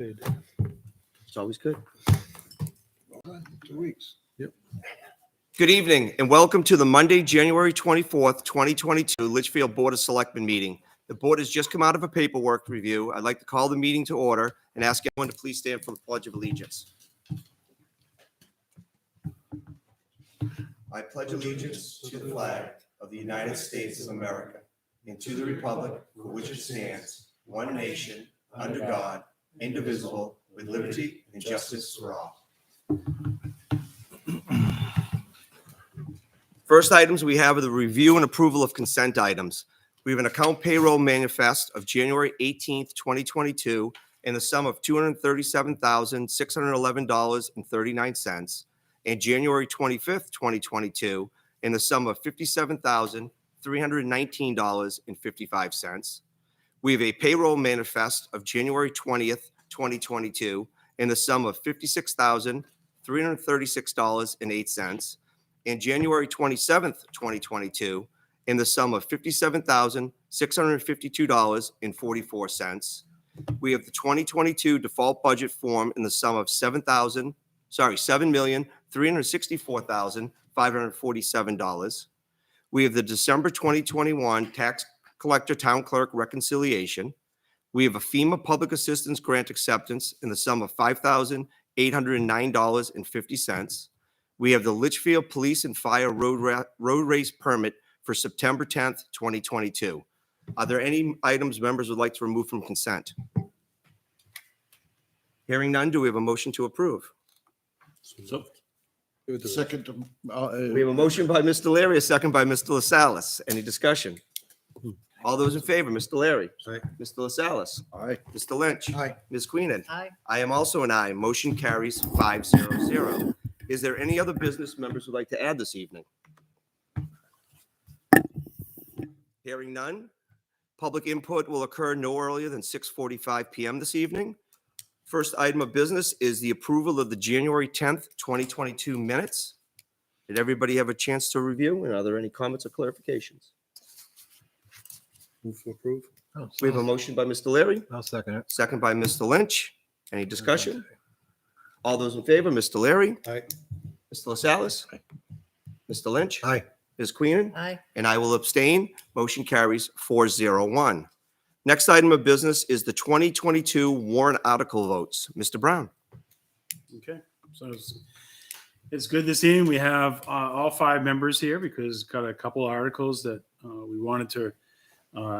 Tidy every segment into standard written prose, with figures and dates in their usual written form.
It's always good. 2 weeks. Yep. Good evening and welcome to the Monday, January 24th, 2022 Litchfield Board of Selectmen meeting. The board has just come out of a paperwork review. I'd like to call the meeting to order and ask everyone to please stand for the Pledge of Allegiance. I pledge allegiance to the flag of the United States of America and to the republic for which it stands, one nation, under God, indivisible, with liberty and justice for all. First items we have are the review and approval of consent items. We have an account payroll manifest of January 18th, 2022 in the sum of $237,611.39 and January 25th, 2022 in the sum of $57,319.55. We have a payroll manifest of January 20th, 2022 in the sum of $56,336.08 and January 27th, 2022 in the sum of $57,652.44. We have the 2022 default budget form in the sum of $7,364,547. We have the December 2021 tax collector town clerk reconciliation. We have a FEMA public assistance grant acceptance in the sum of $5,809.50. We have the Litchfield Police and Fire road race permit for September 10th, 2022. Are there any items members would like to remove from consent? Hearing none, do we have a motion to approve? Second. We have a motion by Mr. Larry, a second by Mr. LaSalle's. Any discussion? All those in favor, Mr. Larry. Aye. Mr. LaSalle's. Aye. Mr. Lynch. Aye. Ms. Queenan. Aye. I am also an aye. Motion carries 5-0. Is there any other business members would like to add this evening? Hearing none. Public input will occur no earlier than 6:45 p.m. this evening. First item of business is the approval of the January 10th, 2022 minutes. Did everybody have a chance to review? And are there any comments or clarifications? Move to approve. We have a motion by Mr. Larry, I'll second it. second by Mr. Lynch. Any discussion? All those in favor, Mr. Larry, Aye. Mr. LaSalle's, Mr. Lynch, Aye. Ms. Queenan, Aye. and I will abstain. Motion carries 4-0. Next item of business is the 2022 warrant article votes. Mr. Brown. Okay, so it's good this evening. We have all 5 members here because got a couple of articles that we wanted to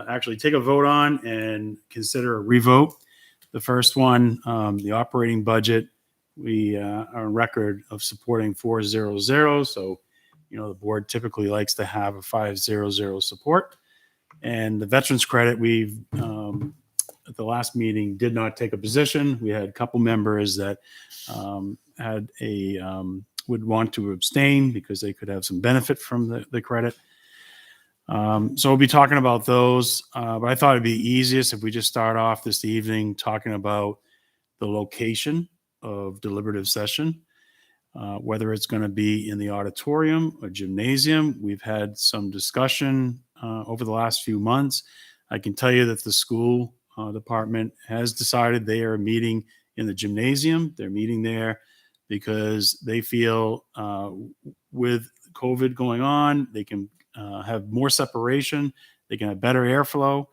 actually take a vote on and consider a revote. The first one, the operating budget, we are on record of supporting 4-0-0. So, you know, the board typically likes to have a 5-0-0 support. And the veterans credit, we've at the last meeting did not take a position. We had a couple members that had a would want to abstain because they could have some benefit from the credit. So we'll be talking about those, but I thought it'd be easiest if we just start off this evening talking about the location of deliberative session, whether it's going to be in the auditorium or gymnasium. We've had some discussion over the last few months. I can tell you that the school department has decided they are meeting in the gymnasium. They're meeting there because they feel with COVID going on, they can have more separation. They can have better airflow.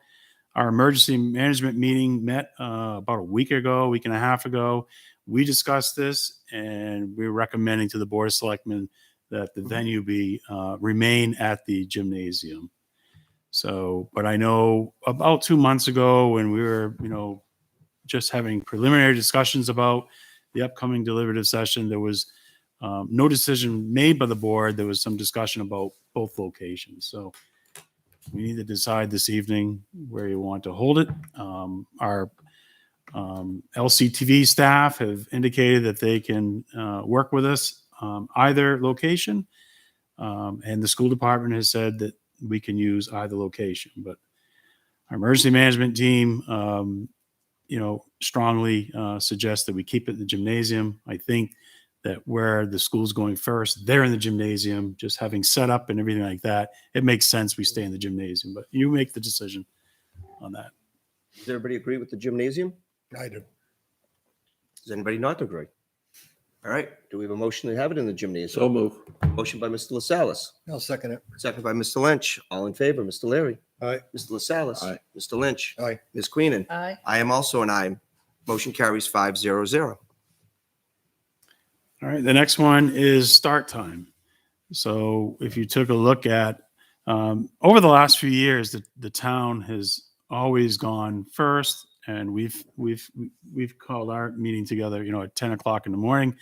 Our emergency management meeting met about a week and a half ago. We discussed this and we're recommending to the Board of Selectmen that the venue be remain at the gymnasium. So, but I know about 2 months ago when we were, you know, just having preliminary discussions about the upcoming deliberative session, there was no decision made by the board. There was some discussion about both locations. So we need to decide this evening where you want to hold it. Our LCTV staff have indicated that they can work with us either location. And the school department has said that we can use either location. But our emergency management team, you know, strongly suggests that we keep it in the gymnasium. I think that where the school's going first, they're in the gymnasium, just having set up and everything like that. It makes sense we stay in the gymnasium, but you make the decision on that. Does everybody agree with the gymnasium? I do. Does anybody not agree? All right, do we have a motion to have it in the gymnasium? So move. Motion by Mr. LaSalle's, I'll second it. second by Mr. Lynch. All in favor, Mr. Leary, Aye. Mr. LaSalle's, Aye. Mr. Lynch, Aye. Ms. Queenan. Aye. I am also an aye. Motion carries 5-0-0. All right, the next one is start time. So if you took a look at over the last few years, the town has always gone first, and we've called our meeting together, at 10 o'clock in the morning,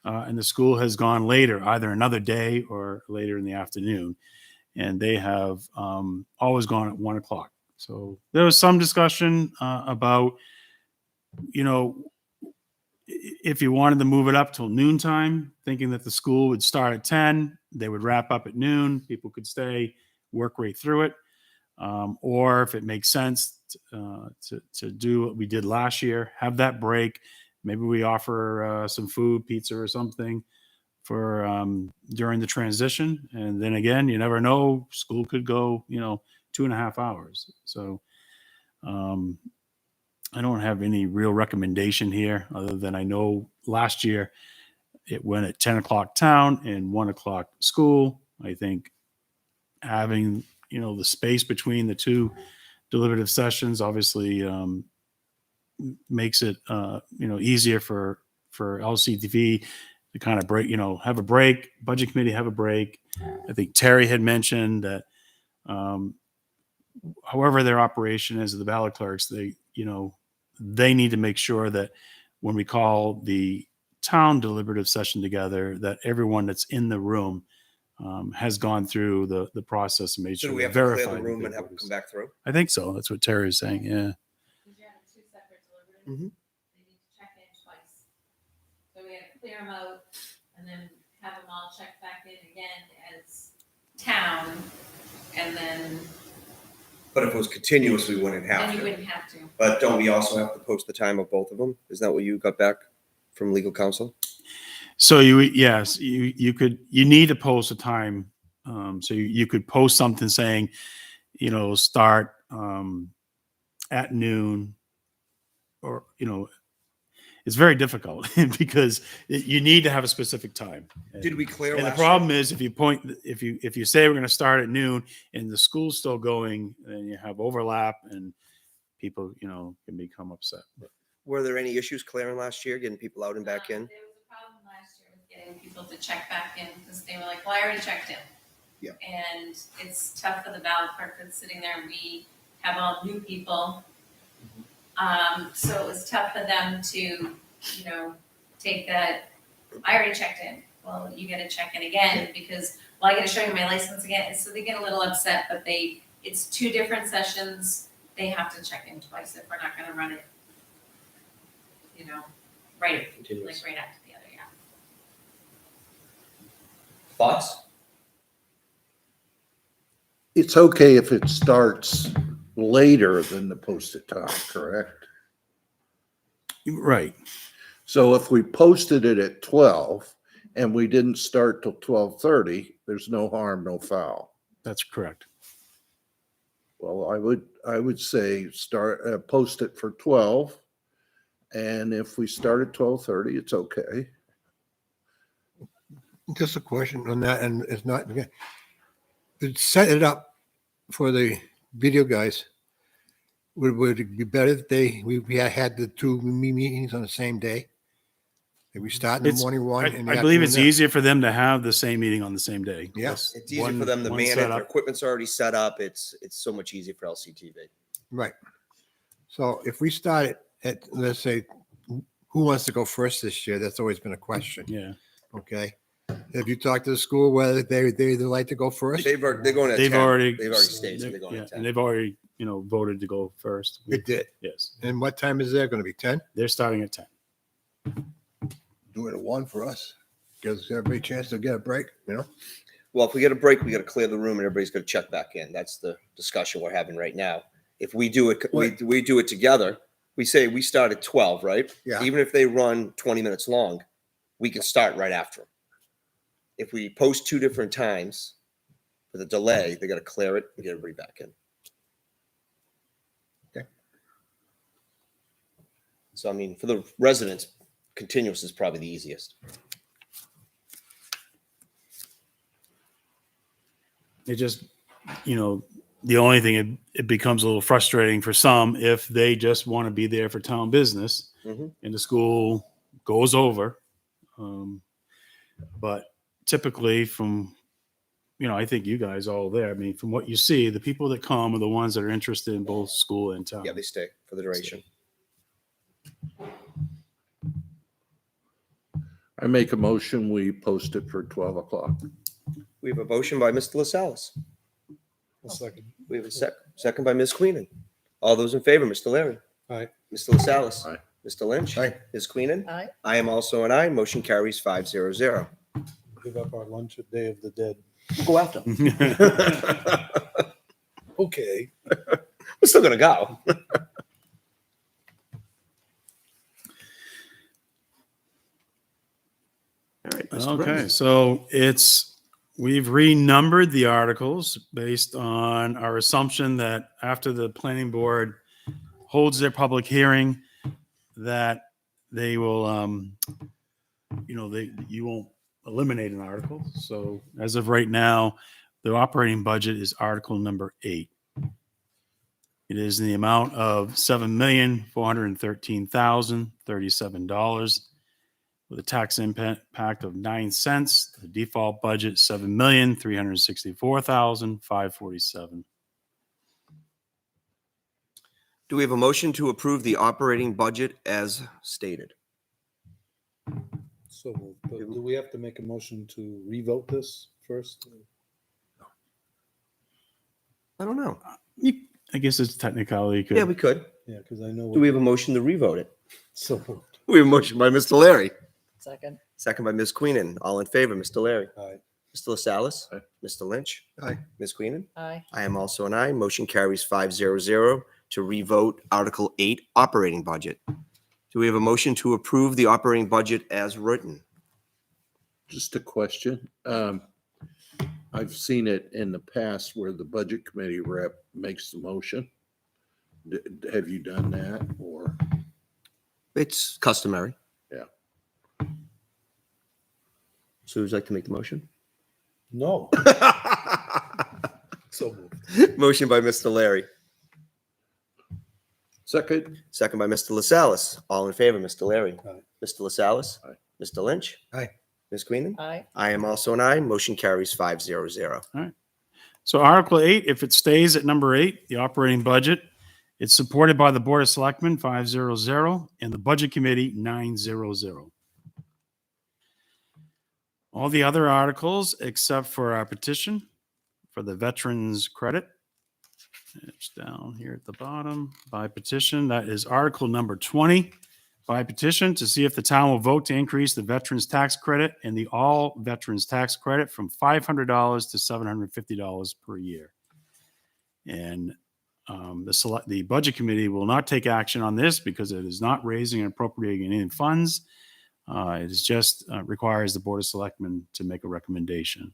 and the school has gone later, either another day or later in the afternoon, and they have always gone at 1 o'clock. So there was some discussion about, if you wanted to move it up till noontime, thinking that the school would start at 10, they would wrap up at noon, people could stay, work right through it. Or if it makes sense to do what we did last year, have that break. Maybe we offer some food, pizza or something for during the transition. And then again, you never know, school could go, 2.5 hours. So I don't have any real recommendation here other than I know last year it went at 10 o'clock town and 1 o'clock school. I think having, the space between the two deliberative sessions obviously makes it, easier for LCTV to kind of break, have a break, budget committee have a break. I think Terry had mentioned that however their operation is, the ballot clerks, they need to make sure that when we call the town deliberative session together, that everyone that's in the room has gone through the process and made So sure do we they have to clear verified the that room they and have voted. them come back through? I think so. That's what Terry is saying. Yeah. Because you have two separate deliberatives. Mhm. They need to check in twice. So we have to clear them out and then have them all check back in again as town. And then But if it was continuous, we wouldn't have you to. wouldn't have to. But don't we also have to post the time of both of them? Is that what you got back from legal counsel? So you need to post a time. So you could post something saying, start at noon, or it's very difficult because you need to have a specific time. Did we clear And the last year? problem is if you say we're going to start at noon and the school's still going, then you have overlap and people can become upset. Were there any issues clearing last year, getting people out and back in? There was a problem last year with getting people to check back in because they were like, well, I already checked in. Yeah. And it's tough for the ballot clerk that's sitting there. We have all new people. So it was tough for them to, take that, I already checked in. Well, you gotta check in again because, I gotta show you my license again. And so they get a little upset, but it's two different sessions. They have to check in twice if we're not gonna run it, right, Continuous. right after the other, yeah. Thoughts? It's okay if it starts later than the posted time, correct? Right. So if we posted it at 12 and we didn't start till 12:30, there's no harm, no foul. That's correct. Well, I would say post it for 12. And if we start at 12:30, it's okay. Just a question on that, and it's not, to set it up for the video guys, would it be better if we had the two meetings on the same day? If we start in the It's- morning one and the I believe it's afternoon easier for them to have the same meeting on the same day. Yeah. Yes. It's easier for them to One manage. setup. Their equipment's already set up. It's so much easier for LCTV. that. Right. So if we start at, let's say, who wants to go first this year? That's always been a question. Yeah. Okay. Have you talked to the school whether they'd like to go first? They're going at They've 10. already They've already stated they're going yeah, at 10. and they've already voted to go first. It did. Yes. And what time is there going to be? 10? They're starting at 10. Do it at 1 for us. Gives everybody a chance to get a break, Well, if we get a break, we got to clear the room and everybody's going to check back in. That's the discussion we're having right now. If we do it, we do it together. We say we start at 12, right? Yeah. Even if they run 20 minutes long, we can start right after them. If we post two different times with a delay, they got to clear it and get everybody back in. Okay. So, I mean, for the residents, continuous is probably the easiest. It just, the only thing, it becomes a little frustrating for some if they just want to be there for town business Mhm. and the school goes over. But typically from, I think you guys all there. I mean, from what you see, the people that come are the ones that are interested in both school and town. Yeah, they stay for the duration. I make a motion, we post it for 12 o'clock. We have a motion by Mr. LaSalle's. Second. We have a second by Ms. Queenan. All those in favor, Mr. Larry? Aye. Mr. LaSalle's? Aye. Mr. Lynch? Aye. Ms. Queenan? Aye. I am also an aye. Motion carries 500. Give up our lunch at Day of the Dead. We'll go after. Okay. We're still gonna go. All right. Mr. Okay, President. so we've renumbered the articles based on our assumption that after the planning board holds their public hearing, that they will, you won't eliminate an article. So as of right now, the operating budget is article number 8. It is in the amount of $7,413,037 with a tax impact of 9 cents. The default budget, $7,364,547. Do we have a motion to approve the operating budget as stated? So, but do we have to make a motion to revote this first? I don't know. I guess it's technically Yeah, we could. Yeah, because I know. Do we have a motion to revote it? So moved. We have a motion by Mr. Larry, Second. second by Ms. Queenan. All in favor, Mr. Larry? Aye. Mr. LaSalle's? Aye. Mr. Lynch? Aye. Ms. Queenan? Aye. I am also an aye. Motion carries 500 to revote Article 8 operating budget. Do we have a motion to approve the operating budget as written? Just a question. I've seen it in the past where the budget committee rep makes the motion. Have you done that or? It's customary. Yeah. So who'd like to make the motion? No. So moved. Motion by Mr. Larry, Second? second by Mr. LaSalle's. All in favor, Mr. Larry? Aye. Mr. LaSalle's? Aye. Mr. Lynch? Aye. Ms. Queenan? Aye. I am also an aye. Motion carries 500. So Article 8, if it stays at number 8, the operating budget, it's supported by the Board of Selectmen, 500, and the Budget Committee, 900. All the other articles, except for our petition for the veterans credit, it's down here at the bottom, by petition, that is Article number 20, by petition to see if the town will vote to increase the veterans tax credit and the all veterans tax credit from $500 to $750 per year. And the Budget Committee will not take action on this because it is not raising and appropriating any funds. It is just requires the Board of Selectmen to make a recommendation.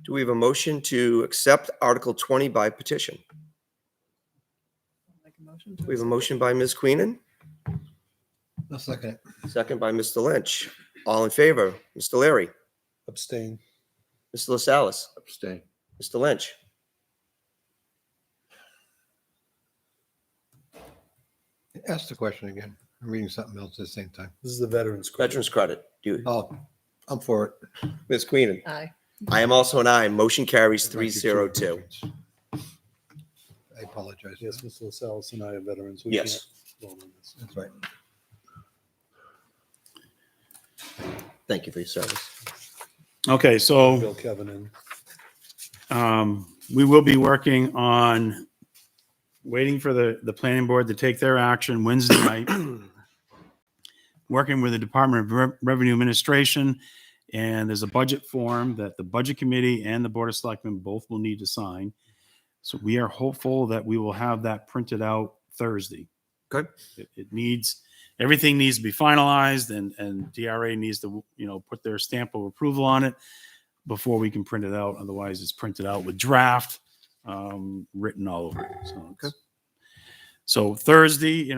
Do we have a motion to accept Article 20 by petition? Make a motion to We have a motion by Ms. Queenan, I'll second it. second by Mr. Lynch. All in favor, Mr. Larry? Abstain. Mr. LaSalle's? Abstain. Mr. Lynch? Ask the question again. I'm reading something else at the same time. This is the veterans. credit. Veterans credit. Do you, Oh, I'm for it. Ms. Queenan? Aye. I am also an aye. Motion carries Thank you, 302. I apologize. Yes, Mr. LaSalle and I are veterans. We Yes. can't vote on this. That's right. Thank you for your service. Okay, so Bill Kevin in. we will be working on waiting for the planning board to take their action Wednesday night, working with the Department of Revenue Administration, and there's a budget form that the Budget Committee and the Board of Selectmen both will need to sign. So we are hopeful that we will have that printed out Thursday. Good. It needs, everything needs to be finalized and DRA needs to, put their stamp of approval on it before we can print it out. Otherwise it's printed out with draft, written all over it. So So Thursday,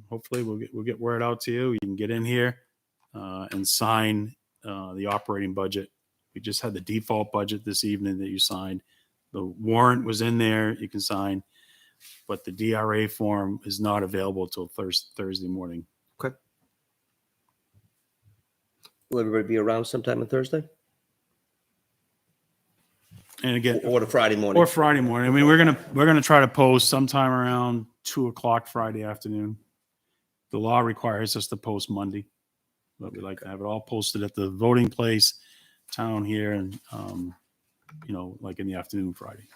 hopefully we'll get word out to you. You can get in here and sign the operating budget. We just had the default budget this evening that you signed. The warrant was in there. You can sign, but the DRA form is not available till Thursday morning. Will everybody be around sometime on Thursday? And again, Or the Friday morning? or Friday morning. I mean, we're gonna try to post sometime around 2:00 Friday afternoon. The law requires us to post Monday, but we like to have it all posted at the voting place, town here, and like in the afternoon Friday.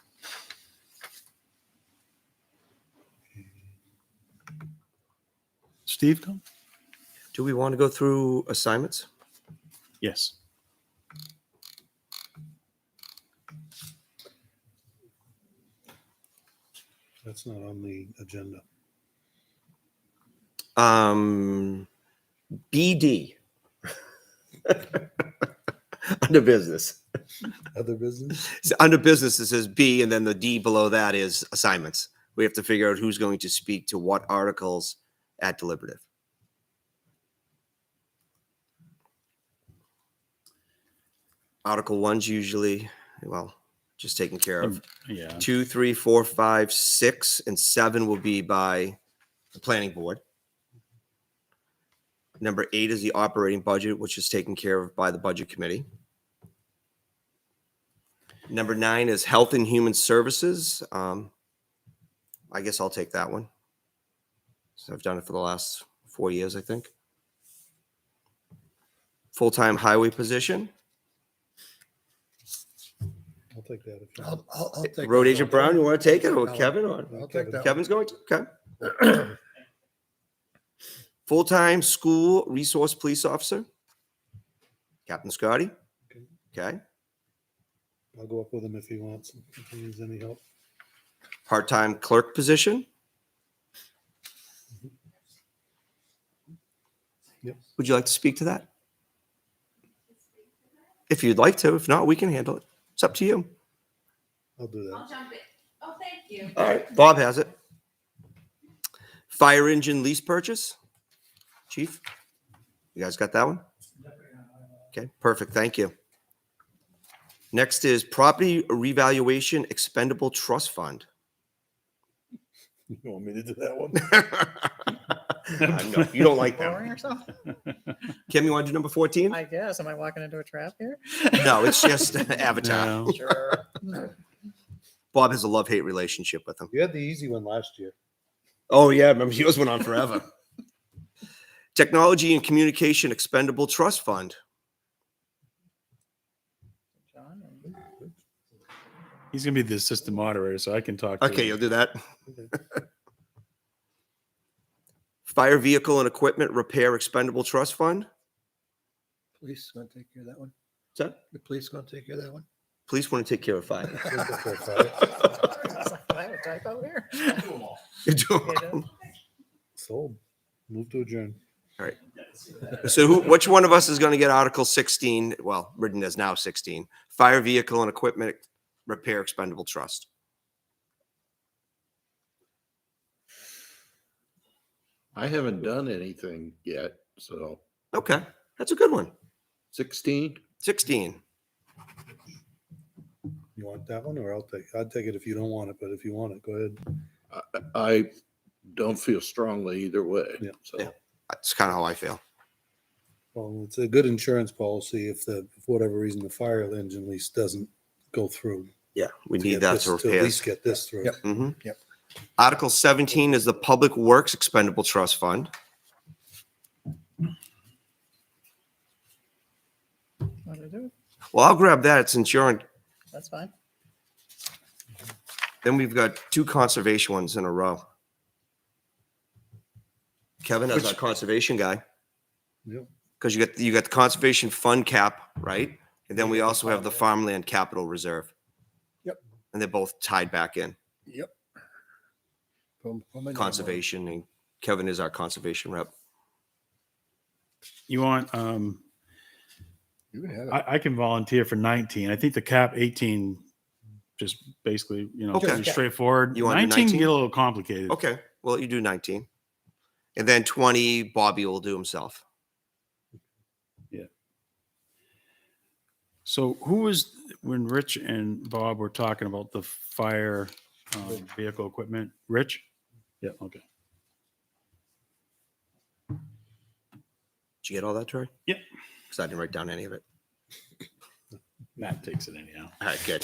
Steve, come. Do we want to go through assignments? Yes. That's not on the agenda. BD. Under business. Other business? Under business, it says B, and then the D below that is assignments. We have to figure out who's going to speak to what articles at deliberative. Article 1's usually, just taken care of. Yeah. 2, 3, 4, 5, 6, and 7 will be by the planning board. Number 8 is the operating budget, which is taken care of by the budget committee. Number 9 is health and human services. I guess I'll take that one. So I've done it for the last 4 years, I think. Full-time highway position. I'll take that. If you I'll take Road that. Agent Brown, you want to take it, or No. Kevin? Or I'll take that. Kevin's going to? Okay. Full-time school resource police officer. Captain Scotty. Okay. Okay. I'll go up with him if he wants, if he needs any help. Part-time clerk position. Yep. Would you like to speak to that? If you'd like to. If not, we can handle it. It's up to you. I'll do that. I'll jump in. Oh, thank you. All right. Bob has it. Fire engine lease purchase. Chief, you guys got that one? Okay, perfect. Thank you. Next is property revaluation expendable trust fund. You want me to do that one? No, you don't like that. Boring or something? Kim, you want to do number 14? I guess. Am I walking into a trap here? No, it's just Avatar. No. Sure. Bob has a love-hate relationship with him. You had the easy one last year. Oh, yeah. Remember, yours went on forever. Technology and communication expendable trust fund. John, He's gonna be the assistant moderator, so I can talk. To Okay, him. you'll do that. Fire vehicle and equipment repair expendable trust fund. Police gonna take care of that one. Is that The police gonna take care of that one. police want to take care of fire? It's like, I have a typo here. You do. Okay, Sold. Move to adjourn. So which one of us is going to get Article 16? Well, written as now 16. Fire vehicle and equipment repair expendable trust. I haven't done anything yet, so Okay, that's a good one. 16. 16. You want that one or I'd take it if you don't want it, but if you want it, go ahead. I don't feel strongly either way. Yeah. So Yeah. That's kind of how I feel. Well, it's a good insurance policy if for whatever reason the fire engine lease doesn't go through. Yeah, we To need get that this- to At repair. least get this through. Yep. Mhm. Yep. Article 17 is the Public Works Expendable Trust Fund. What do I do? Well, I'll grab that since you're on. That's fine. Then we've got 2 conservation ones in a row. Kevin is our conservation guy Yep. because you got the conservation fund cap, right? And then we also have the farmland capital reserve. Yep. And they're both tied back in. Yep. Put my name on it. Conservation, and Kevin is our conservation rep. You want? You can have it. I can volunteer for 19. I think the cap 18 just basically, Okay. pretty straightforward. You wanna do 19 can 19? get a little complicated. Okay, well, you do 19. And then 20, Bobby will do himself. So who was, when Rich and Bob were talking about the fire vehicle equipment? Rich? Yeah, okay. Did you get all that, Troy? Yep. Because I didn't write down any of it. Matt takes it anyhow. All right, good.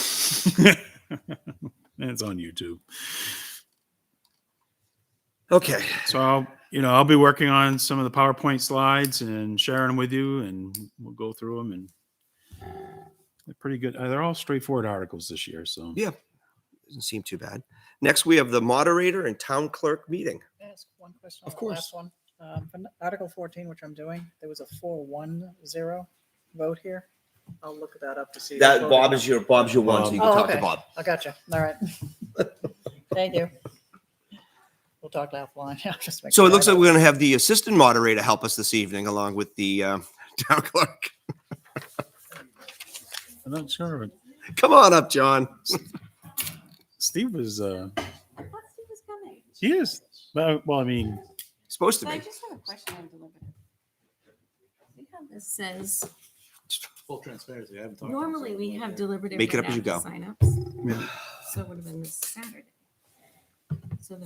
And it's on YouTube. Okay, So I'll be working on some of the PowerPoint slides and sharing them with you, and we'll go through them, and they're pretty good. They're all straightforward articles this year. So yeah, doesn't seem too bad. Next, we have the moderator and town clerk meeting. Can I ask one question? Of on the course. Last one. For Article 14, which I'm doing, there was a 4-1-0 vote here. I'll look that up to see. who That voted Bob no. is your one, so you can Oh, talk to okay. Bob. I gotcha. All right. Thank you. We'll talk offline. I'll just make So sure it I looks like know. we're going to have the assistant moderator help us this evening, along with the town clerk. I'm not sure. Come on up, John. Steve was. I thought Steve was coming. He is. Well, I mean, Supposed to So I be. just have a question on deliberative. See how this says, Full transparency. I haven't talked. normally we have deliberative. Make it right up as you after go. sign-ups. Yeah. So it would have been this Saturday. So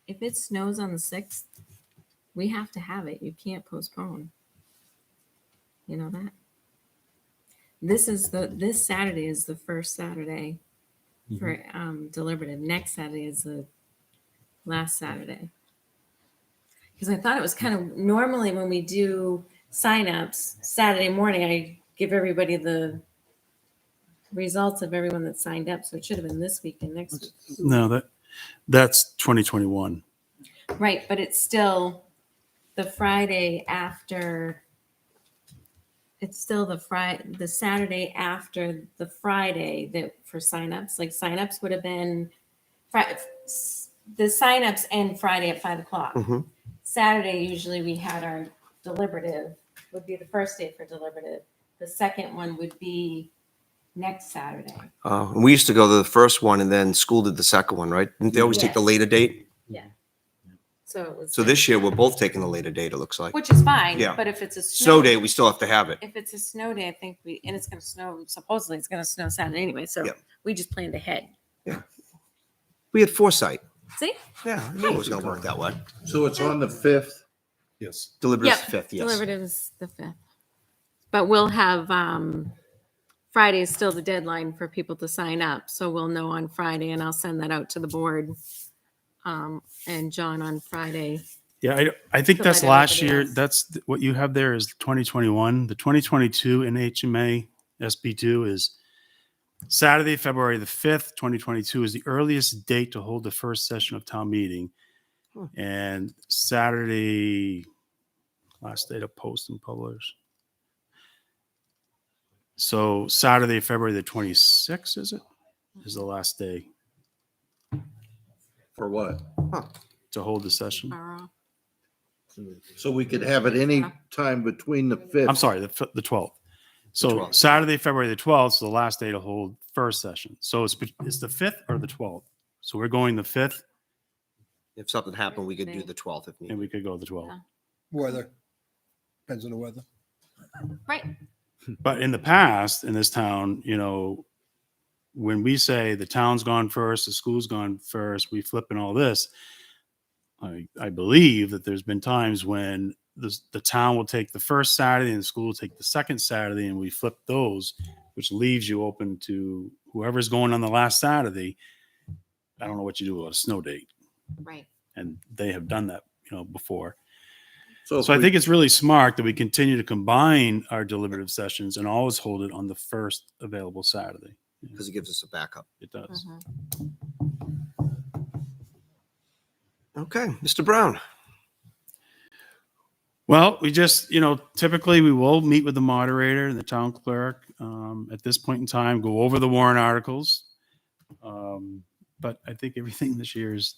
if it snows on the 6th, we have to have it. You can't postpone. You know that? This Saturday is the first Saturday for deliberative. Next Saturday is the last Saturday. Because I thought it was kind of normally when we do signups Saturday morning, I give everybody the results of everyone that signed up. So it should have been this week and next week. no, that's 2021. Right, but it's still the Friday after. It's still the Saturday after the Friday that for signups. Like signups would have been the signups end Friday at 5:00. Mhm. Saturday usually we had our deliberative would be the first day for deliberative. The second one would be next Saturday. And we used to go to the first one, and then school did the second one, right? Didn't they always take the Yes. later date? So it was. So this year, we're both taking the later date, it looks like. which is fine. Yeah. But if it's a Snow day, we still have to have it. if it's a snow day, I think and it's going to snow. Supposedly, it's going to snow Saturday anyway. So Yeah. we just planned ahead. We had foresight. See, Yeah, I knew it was going to work that way. So it's on the 5th. Yes. Deliberative Yep, 5th, yes. deliberative is the 5th, but we'll have Friday is still the deadline for people to sign up, so we'll know on Friday, and I'll send that out to the board. And John on Friday. Yeah, I think To that's let last everybody year. else. That's what you have there is 2021. The 2022 NHMA SB2 is Saturday, February the 5th, 2022 is the earliest date to hold the first session of town meeting. And Saturday, last day to post and publish. So Saturday, February the 26th, is it? Is the last day For what? to hold the session. Tomorrow. So we could have it any time between the 5th. I'm sorry, the 12th. So 12th. Saturday, February the 12th is the last day to hold first session. So it's the 5th or the 12th. So we're going the 5th If something happened, we could do the 12th if and needed. we could go the 12th. Weather. Depends on the weather. Right. But in the past, in this town, when we say the town's gone first, the school's gone first, we flip and all this, I believe that there's been times when the town will take the first Saturday and the school will take the second Saturday, and we flip those, which leaves you open to whoever's going on the last Saturday. I don't know what you do about a snow date, Right. and they have done that, before. So So I think it's really smart that we continue to combine our deliberative sessions and always hold it on the first available Saturday. Because it gives us a backup. It does. Okay, Mr. Brown. Well, we just, typically we will meet with the moderator and the town clerk at this point in time, go over the warrant articles. But I think everything this year is,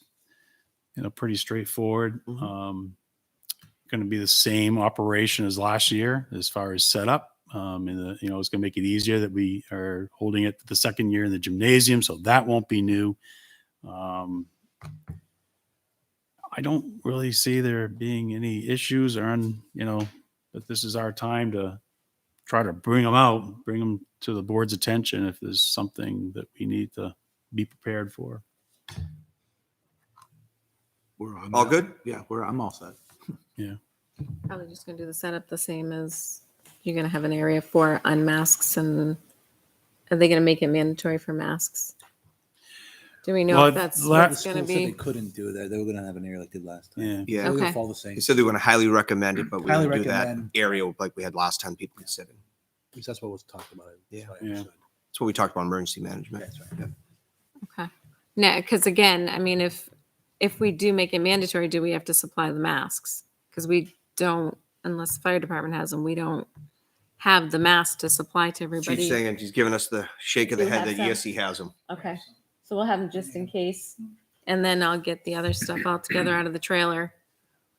pretty straightforward. Going to be the same operation as last year as far as setup. It's going to make it easier that we are holding it the second year in the gymnasium, so that won't be new. I don't really see there being any issues that this is our time to try to bring them to the board's attention if there's something that we need to be prepared for. All good? Yeah, I'm all set. Probably just gonna do the setup the same as you're gonna have an area for unmasks, and are they gonna make it mandatory for masks? Do we know Well, if that's la- what's The gonna school said they be? couldn't do that. They were gonna have an area like they did last time. Yeah. Yeah. They were gonna Okay. follow the same. They said they were going to highly recommend it, but we Highly didn't do that recommend. area like we had last time people could sit in. At least that's what was talked about. Yeah. That's what I Yeah. understood. That's what we talked about emergency management. That's right. Okay. No, because again, I mean, if we do make it mandatory, do we have to supply the masks? Because we don't, unless the fire department has them, we don't have the mask to supply to Chief's everybody. saying, he's giving us the shake of the Do you head have that some? yes, he has them. Okay, so we'll have them just in case, and then I'll get the other stuff all together out of the trailer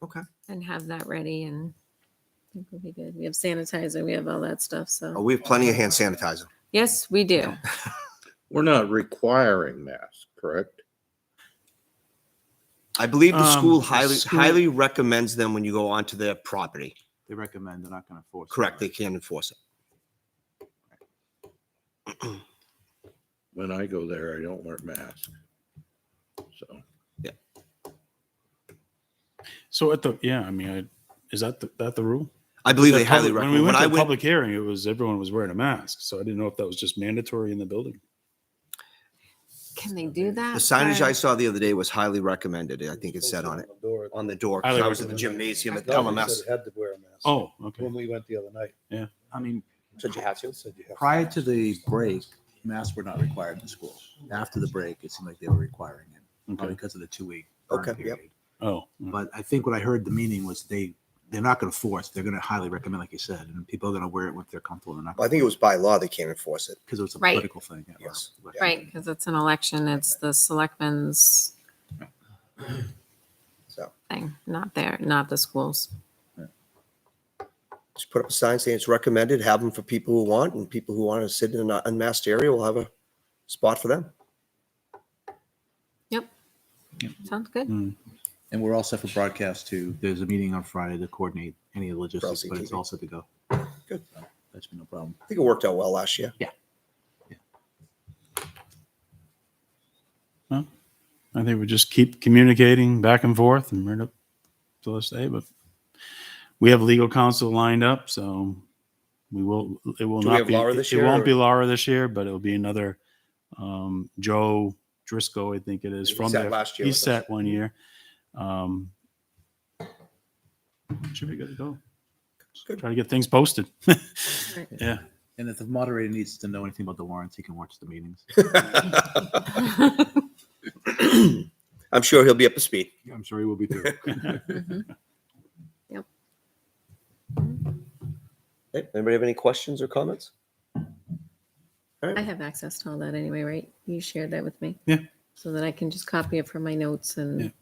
Okay. and have that ready, and I think we'll be good. We have sanitizer, we have all that stuff, Oh, so. we have plenty of hand sanitizer. Yes, we do. We're not requiring masks, correct? I believe the school the highly school- highly recommends them when you go onto their property. They recommend they're not gonna force. it. Correct. They can't enforce it. When I go there, I don't wear masks. So, So is that the rule? I believe they The highly public- When we recommend. went When I to a went, public hearing, everyone was wearing a mask, so I didn't know if that was just mandatory in the building. Can they do that? the signage or- I saw the other day was highly recommended. I think it said on it, Door. on the door. 'cause Highly I was at the recommended. gymnasium at They said LMS. it Had to wear a mask. Oh, okay. When we went the other night. I mean, Said you had to? It said you have to. prior to the break, masks were not required in school. After the break, it seemed like they were requiring it, probably Okay. because of the 2 week. Okay, burn yep. period. Oh, But I think what I heard the meaning was they're not going to force. They're going to highly recommend, like you said, and people are going to wear it if they're comfortable. They're not. Well, I think it was by law they can't enforce it. because it was a Right. political thing. Yeah, Yes. Right, because it's an election, it's the selectmen's So thing, not the schools. just put up a sign saying it's recommended. Have them for people who want, and people who want to sit in an unmasked area will have a spot for them. Sounds good. mm, And we're all set for broadcast too. There's a meeting on Friday to coordinate any of the logistics, but it's TV. all set to go. Good. So that's been no problem. I think it worked out well last year. I think we just keep communicating back and forth and right up to this day, but we have legal counsel lined up, so it will Do we not have be, Laura this it year, won't or- be Laura this year, but it'll be another, Joe Driscoll, I think it is He from sat there. last year He with us. sat one year. Should be good to go. Good. Try to get things posted. Right. Yeah. And if the moderator needs to know anything about the warrants, he can watch the meetings. I'm sure he'll be up to speed. I'm sure he will be too. Hey, anybody have any questions or comments? All right. I have access to all that anyway, right? You shared that with me. Yeah. So that I can just copy it from my notes, Yeah. and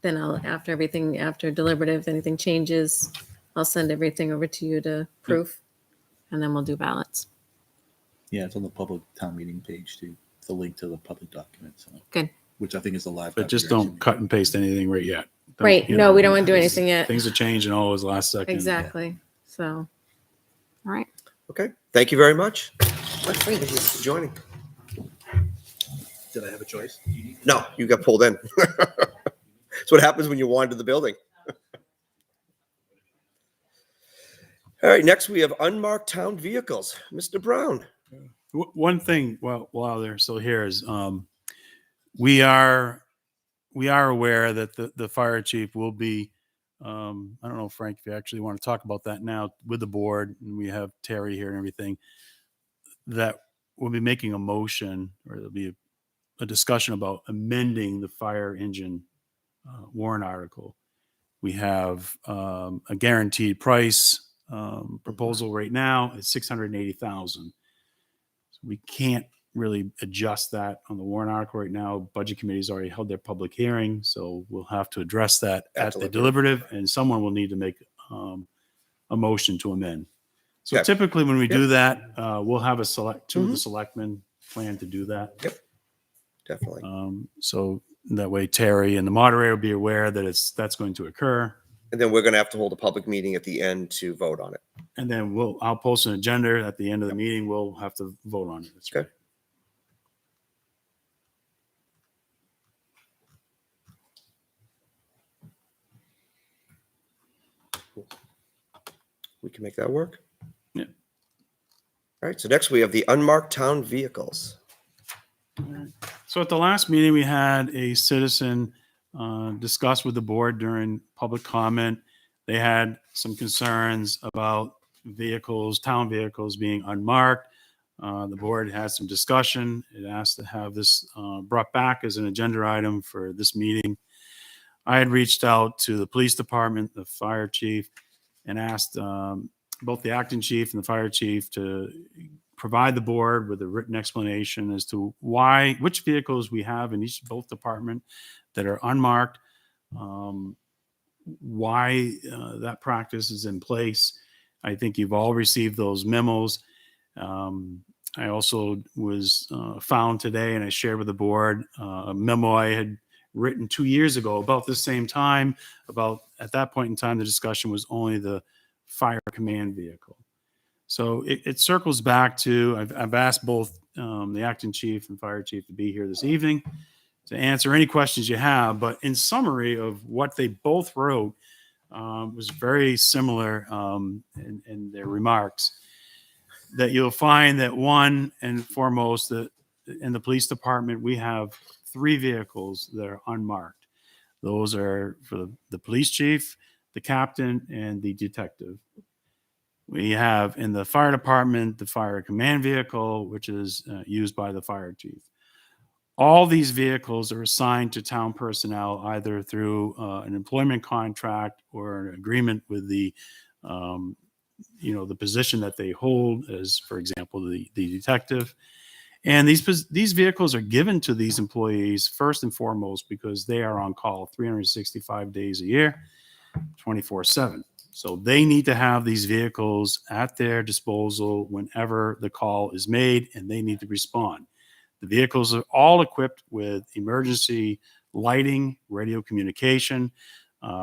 then after deliberative, anything changes, I'll send everything over to you to proof, and then we'll do ballots. Yeah, it's on the public town meeting page too. It's a link to the public document. So. Good. Which I think is the live. But just configuration. don't cut and paste anything right yet. Don't- Right. you No, know, we don't want to do because anything yet. Things are changing always last second. Exactly. So, all right. Okay. Thank you very much. Thank you for joining. Did I have a choice? No, you got pulled in. That's what happens when you wander the building. All right, next we have unmarked town vehicles. Mr. Brown. One thing, while they're still here, is we are aware that the fire chief will be. I don't know, Frank, if you actually want to talk about that now with the board, and we have Terry here and everything. That we'll be making a motion, or there'll be a discussion about amending the fire engine warrant article. We have a guaranteed price proposal right now at $680,000. We can't really adjust that on the warrant article right now. Budget committee's already held their public hearing, so we'll have to address that At at the deliberative, and someone will need to make a motion to amend. So Yeah. typically when we do that, we'll have two of the Mhm. selectmen plan to do that. Definitely. So that way Terry and the moderator will be aware that that's going to occur. And then we're going to have to hold a public meeting at the end to vote on it. And then I'll post an agenda at the end of the meeting. We'll have to vote on it. That's Okay. right. We can make that work. Yeah. All right. So next we have the unmarked town vehicles. So at the last meeting, we had a citizen discuss with the board during public comment. They had some concerns about town vehicles being unmarked. The board had some discussion. It asked to have this brought back as an agenda item for this meeting. I had reached out to the police department, the fire chief, and asked both the acting chief and the fire chief to provide the board with a written explanation as to which vehicles we have in both department that are unmarked, why that practice is in place. I think you've all received those memos. I also was found today, and I shared with the board a memo I had written 2 years ago about the same time. At that point in time, the discussion was only the fire command vehicle. So it circles back to, I've asked both the acting chief and fire chief to be here this evening to answer any questions you have. But in summary of what they both wrote was very similar in their remarks. That you'll find that one and foremost, that in the police department, we have 3 vehicles that are unmarked. Those are for the police chief, the captain, and the detective. We have in the fire department, the fire command vehicle, which is used by the fire chief. All these vehicles are assigned to town personnel either through an employment contract or an agreement with the position that they hold, as for example, the detective. And these vehicles are given to these employees first and foremost because they are on call 365 days a year, 24/7. So they need to have these vehicles at their disposal whenever the call is made, and they need to respond. The vehicles are all equipped with emergency lighting, radio communication.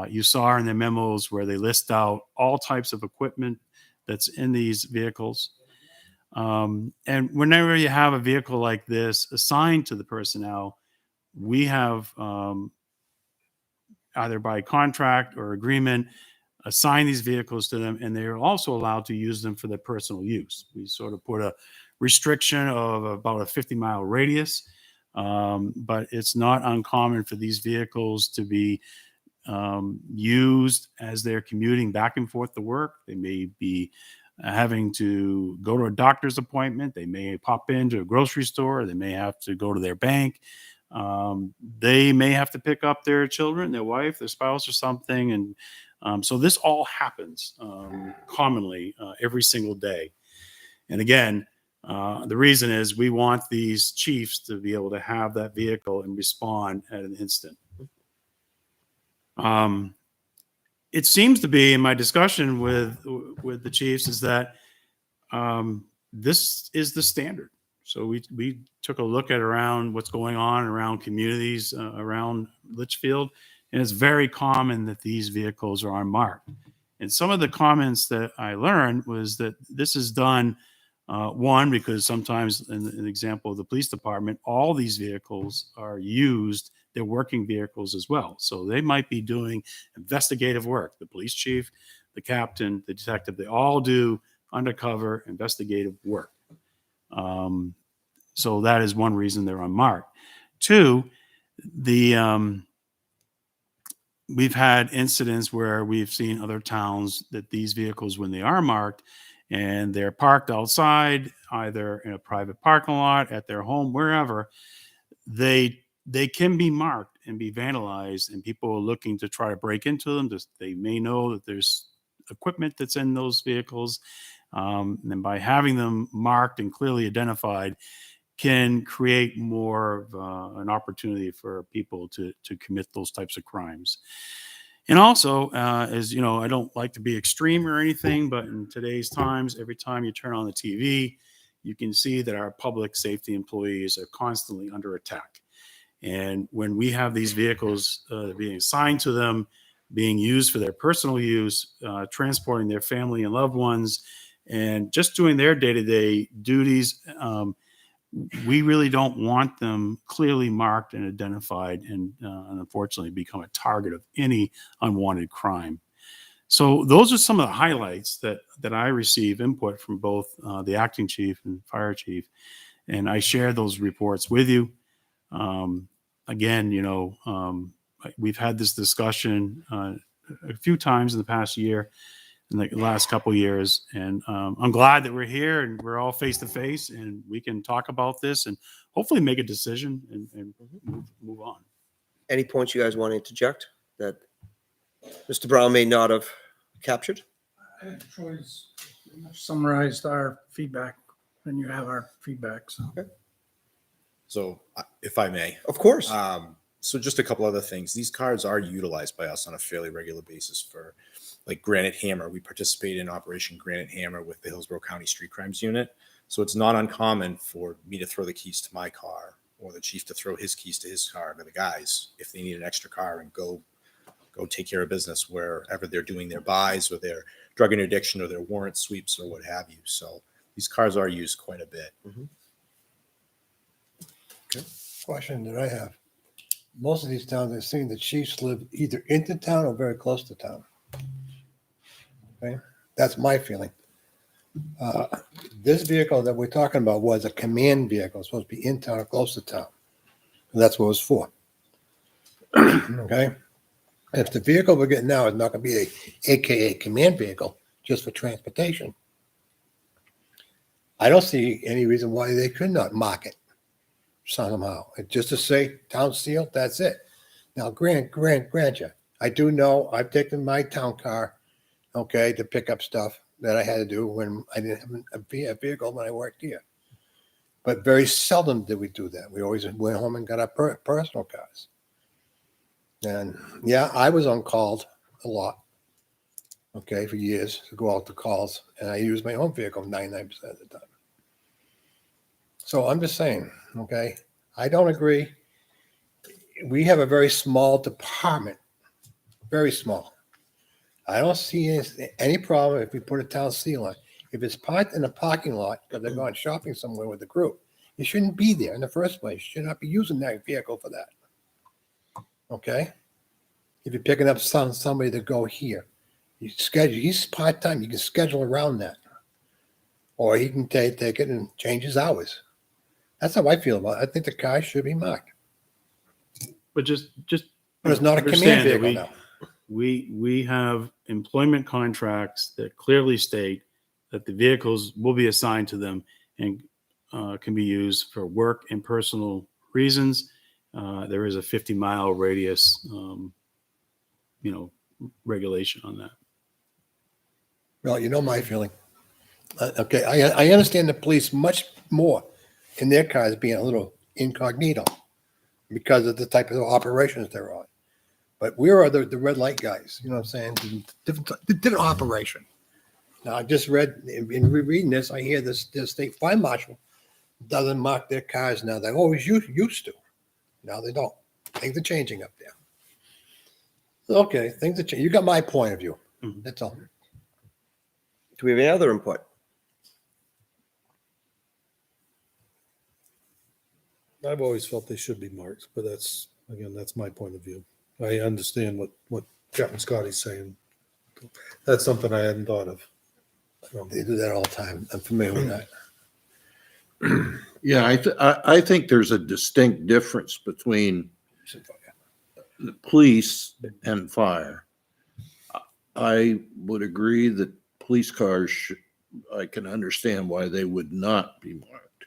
You saw in the memos where they list out all types of equipment that's in these vehicles. And whenever you have a vehicle like this assigned to the personnel, we have either by contract or agreement assign these vehicles to them, and they are also allowed to use them for their personal use. We sort of put a restriction of about a 50-mile radius, but it's not uncommon for these vehicles to be used as they're commuting back and forth to work. They may be having to go to a doctor's appointment. They may pop into a grocery store. They may have to go to their bank. They may have to pick up their children, their wife, their spouse, or something. And so this all happens commonly every single day. And again, the reason is we want these chiefs to be able to have that vehicle and respond at an instant. It seems to be in my discussion with the chiefs is that this is the standard. So we took a look at around what's going on around communities around Litchfield, and it's very common that these vehicles are unmarked. And some of the comments that I learned was that this is done, one, because sometimes in the example of the police department, all these vehicles are used. They're working vehicles as well. So they might be doing investigative work. The police chief, the captain, the detective, they all do undercover investigative work. So that is one reason they're unmarked. Two, we've had incidents where we've seen other towns that these vehicles, when they are marked and they're parked outside, either in a private parking lot, at their home, wherever, they can be marked and be vandalized, and people are looking to try to break into them. They may know that there's equipment that's in those vehicles. And by having them marked and clearly identified can create more of an opportunity for people to commit those types of crimes. And also, as you know, I don't like to be extreme or anything, but in today's times, every time you turn on the TV, you can see that our public safety employees are constantly under attack. And when we have these vehicles being assigned to them, being used for their personal use, transporting their family and loved ones, and just doing their day-to-day duties, we really don't want them clearly marked and identified and unfortunately become a target of any unwanted crime. So those are some of the highlights that I receive input from both the acting chief and fire chief, and I share those reports with you. Again, you know, we've had this discussion a few times in the past year, in the last couple of years, and I'm glad that we're here and we're all face to face and we can talk about this and hopefully make a decision and move on. Any points you guys want to interject that Mr. Brown may not have captured? I think Troy's pretty much summarized our feedback, and you have our feedback, so. So if I may, Of course. so just a couple other things. These cars are utilized by us on a fairly regular basis for like Granite Hammer. We participate in Operation Granite Hammer with the Hillsborough County Street Crimes Unit. So it's not uncommon for me to throw the keys to my car or the chief to throw his keys to his car to the guys if they need an extra car and go take care of business wherever they're doing their buys or their drug interdiction or their warrant sweeps or what have you. So these cars are used quite a bit. Question that I have. Most of these towns, they're saying the chiefs live either into town or very close to town. Okay, that's my feeling. This vehicle that we're talking about was a command vehicle. It's supposed to be in town or close to town. And that's what it was for. Okay. If the vehicle we're getting now is not going to be a AKA command vehicle just for transportation, I don't see any reason why they could not mark it somehow. Just to say town seal, that's it. Now, grant you, I do know I've taken my town car, okay, to pick up stuff that I had to do when I didn't have a vehicle when I worked here. But very seldom did we do that. We always went home and got our personal cars. And yeah, I was on call a lot, okay, for years to go out to calls. And I used my own vehicle 99% of the time. So I'm just saying, okay, I don't agree. We have a very small department, very small. I don't see any problem if we put a town seal on. If it's parked in a parking lot because they're going shopping somewhere with a group, you shouldn't be there in the first place. You should not be using that vehicle for that. Okay? If you're picking up somebody to go here, you schedule, he's part-time, you can schedule around that. Or he can take it and change his hours. That's how I feel about it. I think the car should be marked. But just But it's not a command understand that vehicle now. we have employment contracts that clearly state that the vehicles will be assigned to them and can be used for work and personal reasons. There is a 50-mile radius, regulation on that. Well, you know my feeling. Okay, I understand the police much more in their cars being a little incognito because of the type of operations they're on. But we are the red light guys, you know what I'm saying? Different operation. Now, I just read, in reading this, I hear the state fire marshal doesn't mark their cars now. They always used to. Now they don't. Things are changing up there. Okay, things are changing. You got my point of view. Mhm. That's all. Do we have any other input? I've always felt they should be marked, but that's my point of view. I understand what Captain Scotty's saying. That's something I hadn't thought of. They do that all the time. I'm familiar with that. Yeah, I think there's a distinct difference between the police and fire. I would agree that police cars I can understand why they would not be marked.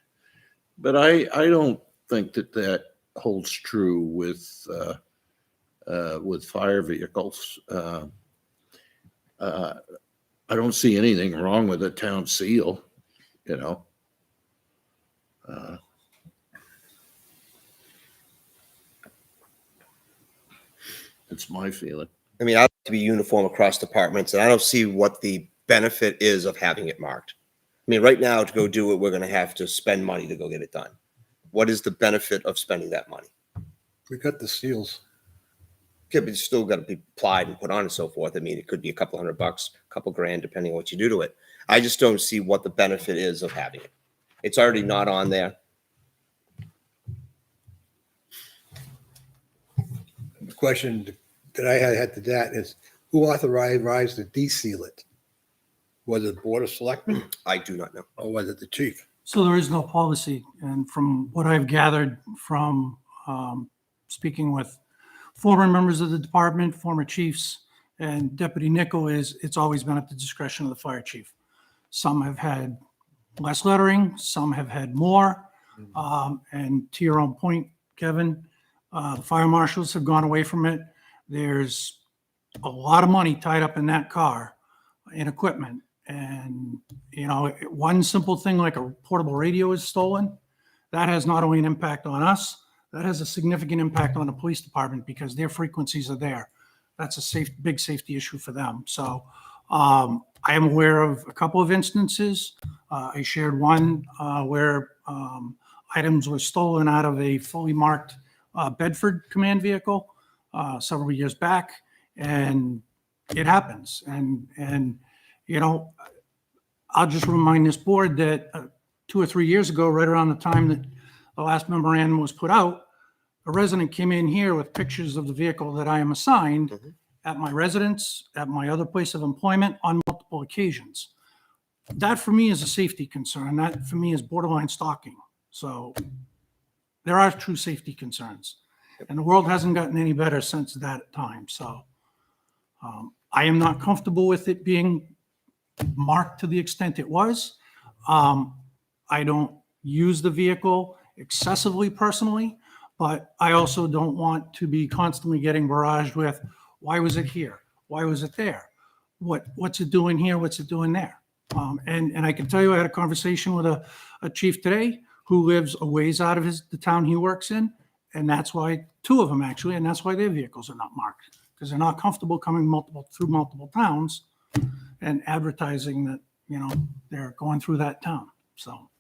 But I don't think that holds true with fire vehicles. I don't see anything wrong with a town seal, It's my feeling. I mean, I'd like to be uniform across departments, and I don't see what the benefit is of having it marked. I mean, right now, to go do it, we're gonna have to spend money to go get it done. What is the benefit of spending that money? We got the seals. Yeah, but it's still gotta be applied and put on and so forth. I mean, it could be a couple $100, a couple grand, depending on what you do to it. I just don't see what the benefit is of having it. It's already not on there. The question that I had to that is, who authorized to de-seal it? Was it Board of Selectmen I do not know. or was it the chief? So there is no policy. And from what I've gathered from speaking with former members of the department, former chiefs, and Deputy Nichol, is it's always been at the discretion of the fire chief. Some have had less lettering, some have had more. And to your own point, Kevin, the fire marshals have gone away from it. There's a lot of money tied up in that car in equipment. And, you know, one simple thing like a portable radio is stolen. That has not only an impact on us, that has a significant impact on the police department because their frequencies are there. That's a big safety issue for them. So I am aware of a couple of instances. I shared one where items were stolen out of a fully marked Bedford command vehicle several years back, and it happens. And you know, I'll just remind this board that 2 or 3 years ago, right around the time that the last memorandum was put out, a resident came in here with pictures of the vehicle that I am assigned at my residence, at my other place of employment on multiple occasions. That for me is a safety concern. That for me is borderline stalking. So there are true safety concerns. And the world hasn't gotten any better since that time. So I am not comfortable with it being marked to the extent it was. I don't use the vehicle excessively personally, but I also don't want to be constantly getting barraged with, why was it here? Why was it there? What's it doing here? What's it doing there? And I can tell you, I had a conversation with a chief today who lives a ways out of the town he works in. And that's why, 2 of them actually, and that's why their vehicles are not marked, because they're not comfortable coming through multiple towns and advertising that, you know, they're going through that town. So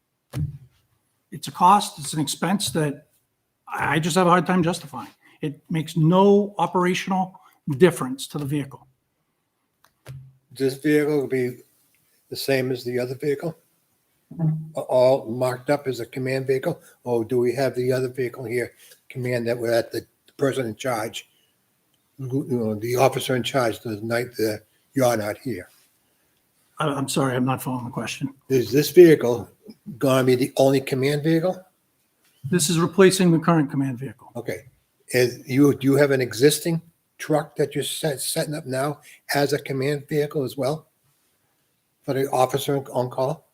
it's a cost, it's an expense that I just have a hard time justifying. It makes no operational difference to the vehicle. This vehicle will be the same as the other vehicle? All marked up as a command vehicle? Or do we have the other vehicle here, command, that we're at the person in charge, you know, the officer in charge the night that you're not here? I'm sorry, I'm not following the question. Is this vehicle going to be the only command vehicle? This is replacing the current command vehicle. Okay. Do you have an existing truck that you're setting up now as a command vehicle as well? For the officer on call?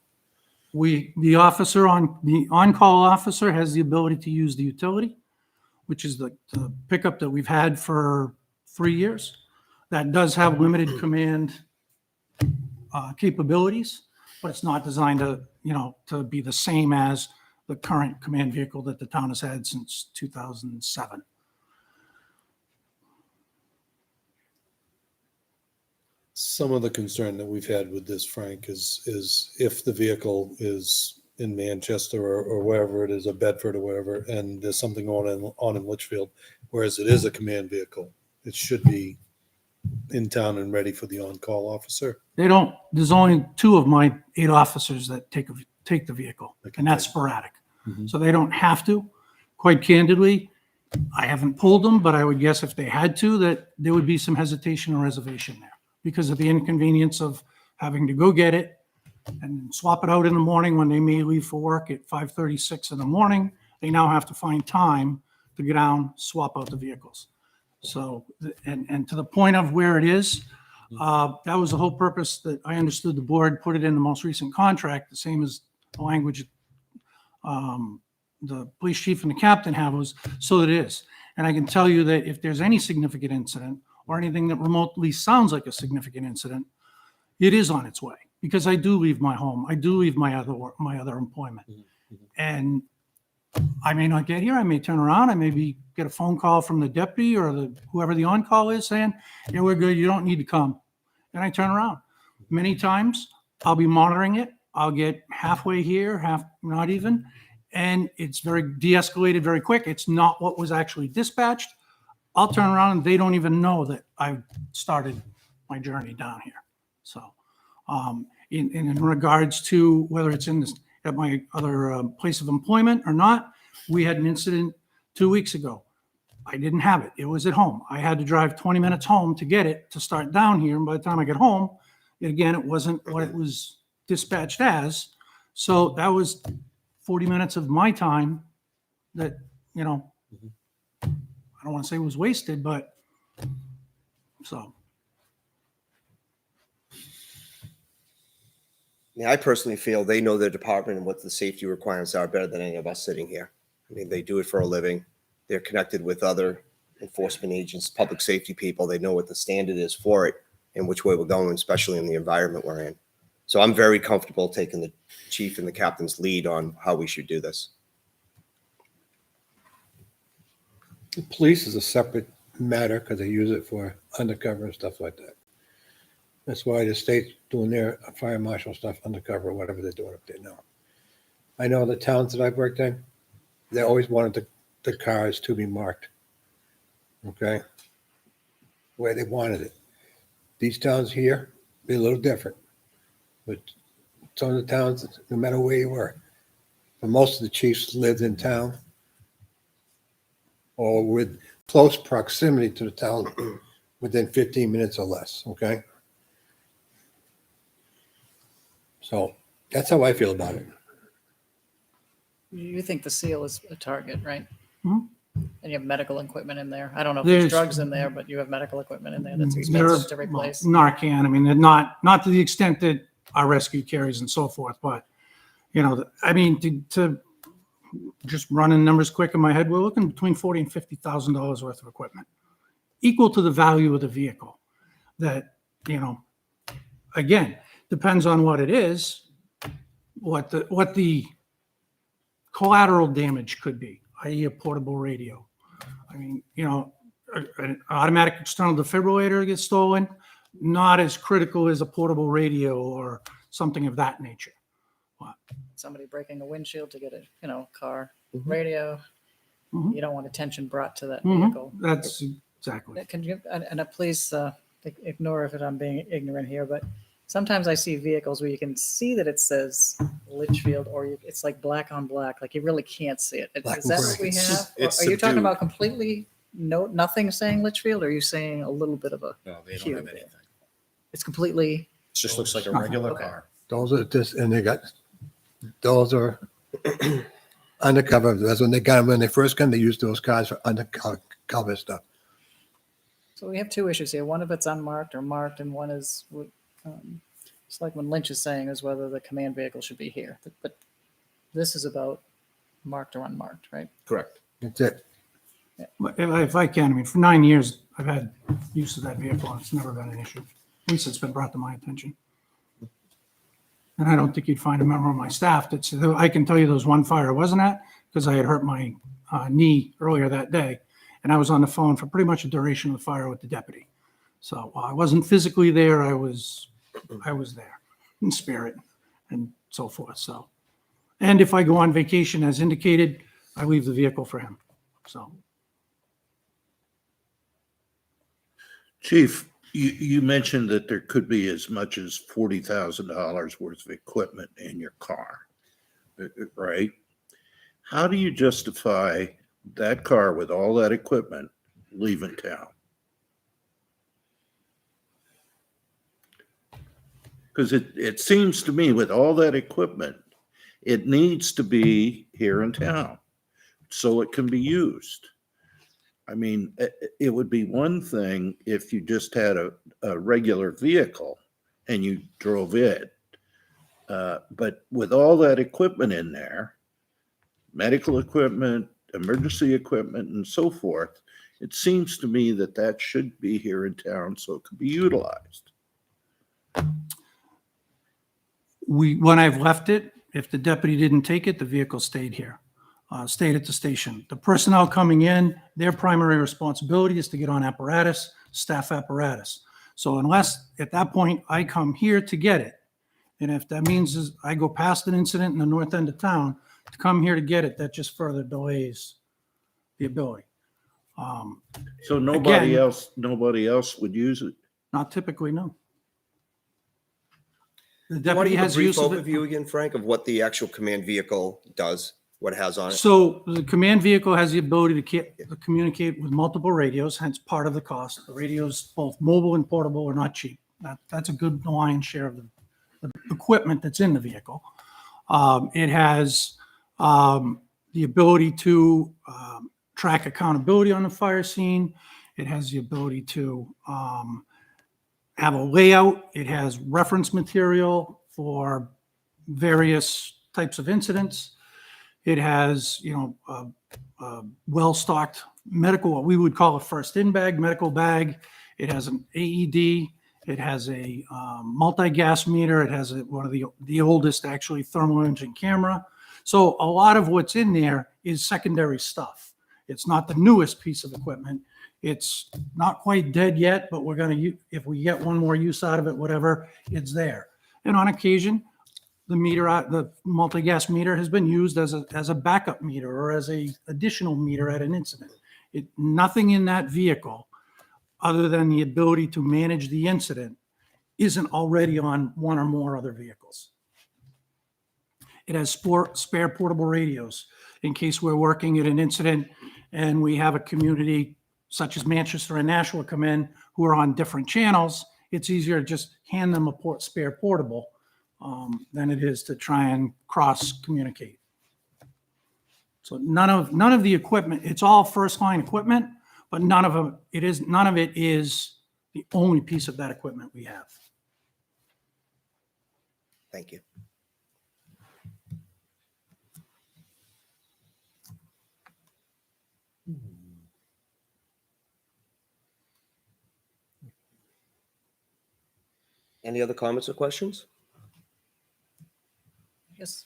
The on-call officer has the ability to use the utility, which is the pickup that we've had for 3 years. That does have limited command capabilities, but it's not designed to, you know, to be the same as the current command vehicle that the town has had since 2007. Some of the concern that we've had with this, Frank, is if the vehicle is in Manchester or wherever it is, or Bedford or wherever, and there's something on in Litchfield, whereas it is a command vehicle, it should be in town and ready for the on-call officer. There's only 2 of my 8 officers that take the vehicle, and that's sporadic. So they don't have to. Quite candidly, I haven't pulled them, but I would guess if they had to, that there would be some hesitation or reservation there because of the inconvenience of having to go get it and swap it out in the morning when they may leave for work at 5:36 in the morning. They now have to find time to get down, swap out the vehicles. So, and to the point of where it is, that was the whole purpose that I understood the board put it in the most recent contract, the same as the language the police chief and the captain have, was so that it is. And I can tell you that if there's any significant incident or anything that remotely sounds like a significant incident, it is on its way, because I do leave my home. I do leave my other employment. And I may not get here. I may turn around. I maybe get a phone call from the deputy or whoever the on-call is saying, yeah, we're good. You don't need to come. And I turn around. Many times I'll be monitoring it. I'll get halfway here, half not even. And it's very de-escalated very quick. It's not what was actually dispatched. I'll turn around and they don't even know that I've started my journey down here. So in regards to whether it's at my other place of employment or not, we had an incident 2 weeks ago. I didn't have it. It was at home. I had to drive 20 minutes home to get it to start down here. And by the time I get home, again, it wasn't what it was dispatched as. So that was 40 minutes of my time that, I don't want to say was wasted, but so. Yeah, I personally feel they know their department and what the safety requirements are better than any of us sitting here. I mean, they do it for a living. They're connected with other enforcement agents, public safety people. They know what the standard is for it and which way we're going, especially in the environment we're in. So I'm very comfortable taking the chief and the captain's lead on how we should do this. The police is a separate matter because they use it for undercover and stuff like that. That's why the state's doing their fire marshal stuff undercover or whatever they're doing up there now. I know the towns that I've worked in, they always wanted the cars to be marked. Okay? Where they wanted it. These towns here, they're a little different. But some of the towns, no matter where you were, but most of the chiefs lived in town or with close proximity to the town within 15 minutes or less, okay? So that's how I feel about it. You think the seal is a target, right? Mhm. And you have medical equipment in there. I don't know if There's- there's drugs in there, but you have medical equipment in there that's There- expensive to replace. Narcan, I mean, they're not to the extent that our rescue carries and so forth, but, I mean, to just running numbers quick in my head, we're looking between $40,000 and $50,000 worth of equipment, equal to the value of the vehicle. That, again, depends on what it is, what the collateral damage could be, i.e. a portable radio. I mean, an automatic external defibrillator gets stolen, not as critical as a portable radio or something of that nature. Somebody breaking a windshield to get a, car Mhm. radio. Mhm. You don't want attention brought to that Mhm. vehicle. That's exactly. Can you, and please ignore if I'm being ignorant here, but sometimes I see vehicles where you can see that it says Litchfield or it's like black on black, like you really can't see it. Black Is that and what we gray. have? It's Are you talking subdued. about completely nothing saying Litchfield, or are you saying a little bit of a, No, they don't Cute. have anything. it's completely, It just looks like a regular Okay. car. Those are just, and those are undercover. That's when they first come, they used those cars for undercover stuff. so we have two issues here. One of it's unmarked or marked, and one is, Selectman Lynch is saying is whether the command vehicle should be here. But this is about marked or unmarked, right? Correct. That's it. If I can, I mean, for 9 years, I've had use of that vehicle and it's never been an issue. At least it's been brought to my attention. And I don't think you'd find a member of my staff that's, I can tell you there was one fire I wasn't at because I had hurt my knee earlier that day. And I was on the phone for pretty much the duration of the fire with the deputy. So while I wasn't physically there, I was there in spirit and so forth. So, and if I go on vacation as indicated, I leave the vehicle for him. So. Chief, you mentioned that there could be as much as $40,000 worth of equipment in your car, right? How do you justify that car with all that equipment leaving town? Because it seems to me with all that equipment, it needs to be here in town so it can be used. I mean, it would be one thing if you just had a regular vehicle and you drove it. But with all that equipment in there, medical equipment, emergency equipment, and so forth, it seems to me that that should be here in town so it could be utilized. When I've left it, if the deputy didn't take it, the vehicle stayed here. stayed at the station. The personnel coming in, their primary responsibility is to get on apparatus, staff apparatus. So unless at that point I come here to get it, and if that means is I go past an incident in the north end of town to come here to get it, that just further delays the ability. So nobody Again- else would use it? Not typically, no. The Want to deputy give a has brief use of it. overview again, Frank, of what the actual command vehicle does, what it has on it? So the command vehicle has the ability to communicate with multiple radios, hence part of the cost. The radios, both mobile and portable, are not cheap. That's a good lion's share of the equipment that's in the vehicle. It has the ability to track accountability on the fire scene. It has the ability to have a layout. It has reference material for various types of incidents. It has, well-stocked medical, what we would call a first-in bag, medical bag. It has an AED. It has a multi-gas meter. It has one of the oldest, actually, thermal imaging camera. So a lot of what's in there is secondary stuff. It's not the newest piece of equipment. It's not quite dead yet, but we're going to, if we get one more use out of it, whatever, it's there. And on occasion, the multi-gas meter has been used as a backup meter or as a additional meter at an incident. Nothing in that vehicle, other than the ability to manage the incident, isn't already on one or more other vehicles. It has spare portable radios in case we're working at an incident and we have a community such as Manchester and Nashua come in who are on different channels. It's easier to just hand them a spare portable than it is to try and cross communicate. So none of the equipment, it's all first line equipment, but none of it is the only piece of that equipment we have. Thank you. Any other comments or questions?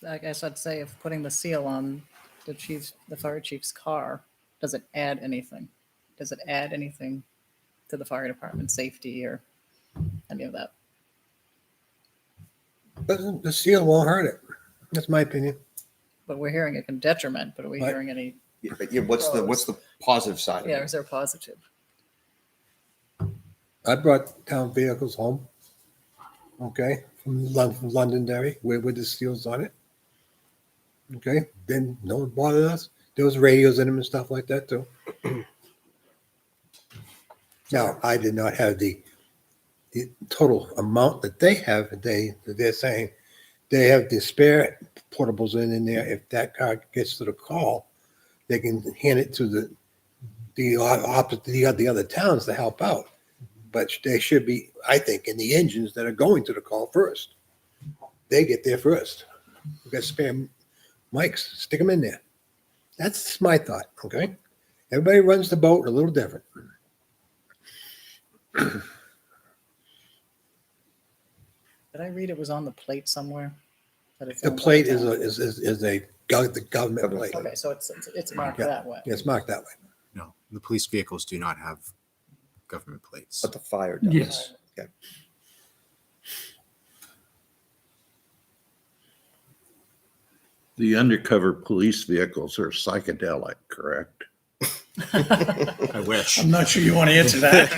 I guess I'd say if putting the seal on the fire chief's car, does it add anything? Does it add anything to the fire department safety or any of that? But the seal won't hurt it. That's my opinion. But we're hearing it can detriment, but are we Right. hearing any, Yeah, but what's the positive side of yeah, it? is there positive? I brought town vehicles home, okay, from Londonderry, with the seals on it. Okay, then no one bothered us. There was radios in them and stuff like that too. Now, I did not have the total amount that they have. They're saying they have the spare portables in there. If that car gets to the call, they can hand it to the other towns to help out. But they should be, I think, in the engines that are going to the call first. They get there first. We've got spare mics, stick them in there. That's my thought, okay? Everybody runs the boat a little different. Did I read it was on the plate somewhere? That it's The owned by plate the is town? the government plate. Okay, so it's marked Yeah. that way. It's marked that way. No, the police vehicles do not have government plates. But the fire does. Yes. Okay. The undercover police vehicles are psychedelic, correct? I wish. I'm not sure you want to answer that.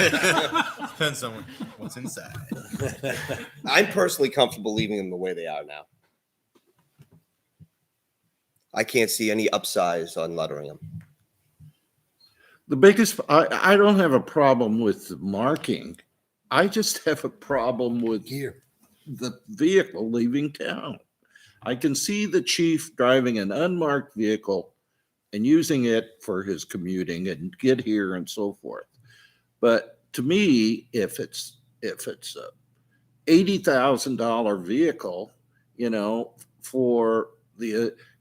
Depends on what's inside. I'm personally comfortable leaving them the way they are now. I can't see any upsize on lettering them. The biggest, I don't have a problem with the marking. I just have a problem with Here. the vehicle leaving town. I can see the chief driving an unmarked vehicle and using it for his commuting and get here and so forth. But to me, if it's a $80,000 vehicle, for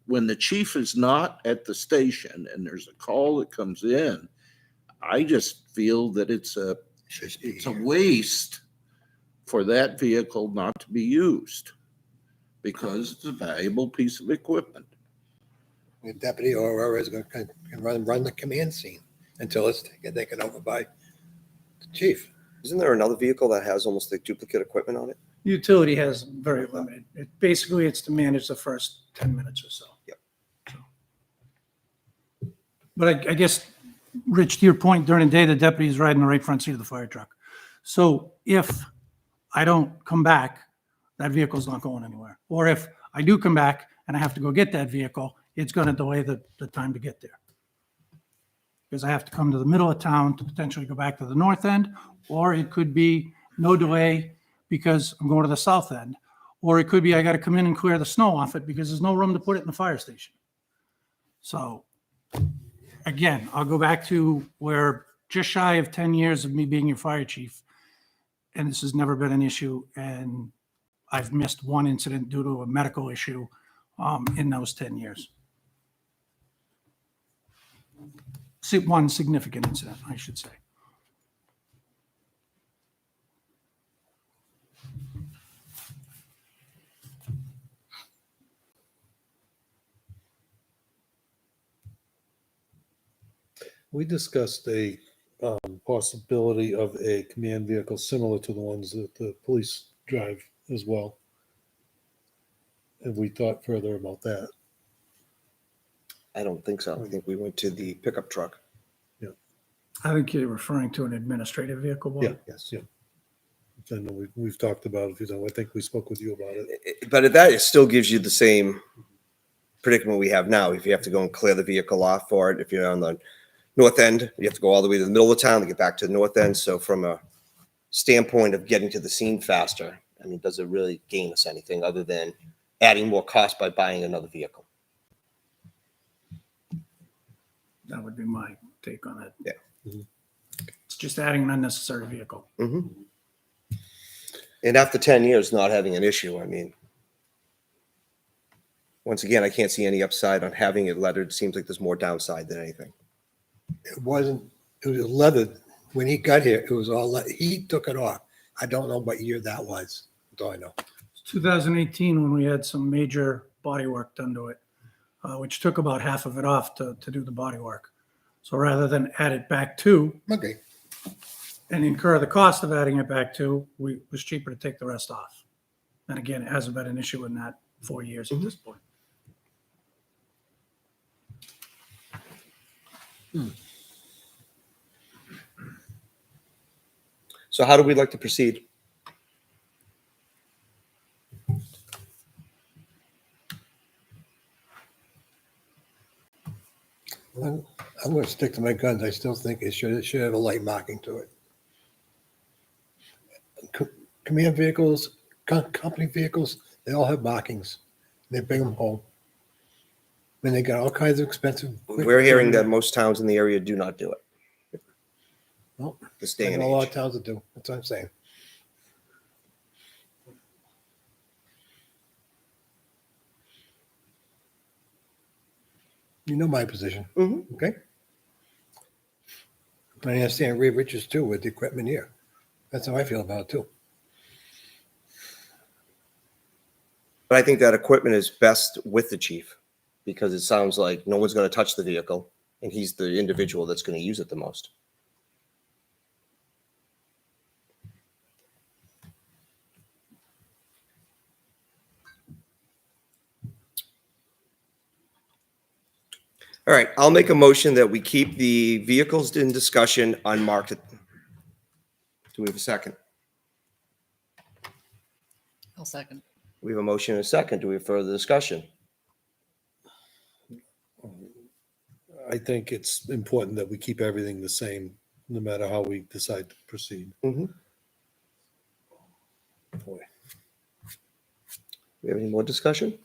when the chief is not at the station and there's a call that comes in, I just feel that it's a waste for that vehicle not to be used because it's a valuable piece of equipment. The deputy or whoever is going to run the command scene until it's taken over by the chief. Isn't there another vehicle that has almost like duplicate equipment on it? Utility has very limited. Basically, it's to manage the first 10 minutes or so. Yep. So. But I guess, Rich, to your point, during the day, the deputy is riding the right front seat of the fire truck. So if I don't come back, that vehicle's not going anywhere. Or if I do come back and I have to go get that vehicle, it's going to delay the time to get there. Because I have to come to the middle of town to potentially go back to the north end, or it could be no delay because I'm going to the south end. Or it could be I got to come in and clear the snow off it because there's no room to put it in the fire station. So again, I'll go back to where just shy of 10 years of me being your fire chief, and this has never been an issue, and I've missed one incident due to a medical issue in those 10 years. One significant incident, I should say. We discussed a possibility of a command vehicle similar to the ones that the police drive as well. Have we thought further about that? I don't think so. I think we went to the pickup truck. I think you're referring to an administrative vehicle. Bob. Yeah. Yes. Yeah. I know we've talked about it. I think we spoke with you about it. But at that, it still gives you the same predicament we have now. If you have to go and clear the vehicle off for it, if you're on the north end, you have to go all the way to the middle of town to get back to the north end. So from a standpoint of getting to the scene faster, I mean, does it really gain us anything other than adding more cost by buying another vehicle? That would be my take on it. Yeah. It's just adding an unnecessary vehicle. Mm-hmm. And after 10 years not having an issue, I mean, once again, I can't see any upside on having it lettered. It seems like there's more downside than anything. It was leathered. When he got here, it was all, he took it off. I don't know what year that was. That's all I know. 2018 when we had some major body work done to it, which took about half of it off to do the body work. So rather than add it back to Okay. and incur the cost of adding it back to, it was cheaper to take the rest off. And again, it hasn't been an issue in that 4 years at this point. So how do we like to proceed? I'm going to stick to my guns. I still think it should have a light marking to it. Command vehicles, company vehicles, they all have markings. They bring them home. And they got all kinds of expensive. We're hearing that most towns in the area do not do it. Well, This I day and know a lot age. of towns that do. That's what I'm saying. You know my position. Mhm. Okay. I understand Ray Richards too with the equipment here. That's how I feel about it too. But I think that equipment is best with the chief because it sounds like no one's going to touch the vehicle and he's the individual that's going to use it the most. All right, I'll make a motion that we keep the vehicles in discussion unmarked. Do we have a second? I'll second. We have a motion and a second. Do we have further discussion? I think it's important that we keep everything the same, no matter how we decide to proceed. Mm-hmm. Boy. We have any more discussion?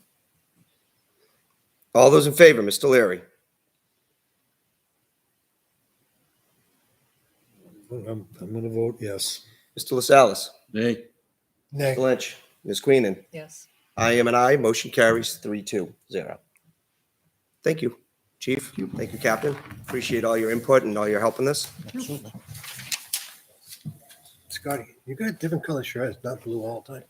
All those in favor, Mr. Leary? I'm going to vote yes. Mr. LaSalle's? Nay. Nay. Mr. Lynch? Ms. Queenan? Yes. I am an aye. Motion carries 3-2-0. Thank you, Chief. Thank you, Captain. Appreciate all your input and all your help in this. Absolutely. Scotty, you got a different color shirt. It's not blue all the time.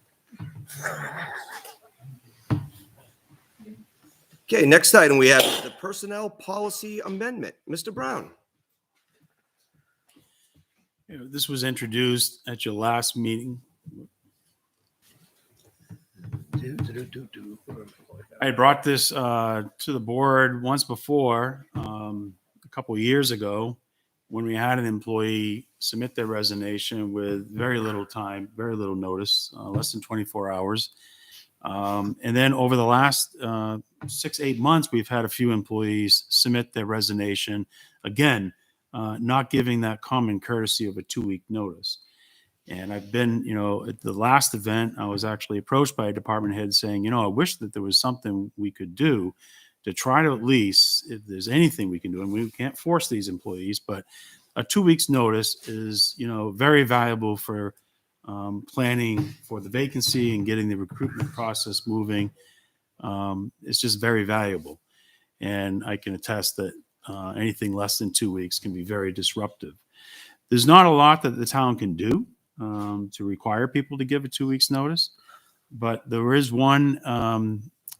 Okay, next item we have is the Personnel Policy Amendment. Mr. Brown. This was introduced at your last meeting. I brought this to the board once before, a couple of years ago, when we had an employee submit their resignation with very little time, very little notice, less than 24 hours. And then over the last 6-8 months, we've had a few employees submit their resignation, again, not giving that common courtesy of a 2-week notice. And I've been, at the last event, I was actually approached by a department head saying, I wish that there was something we could do to try to at least, if there's anything we can do, and we can't force these employees, but a 2 weeks notice is, very valuable for planning for the vacancy and getting the recruitment process moving. It's just very valuable. And I can attest that anything less than 2 weeks can be very disruptive. There's not a lot that the town can do to require people to give a 2 weeks notice, but there is one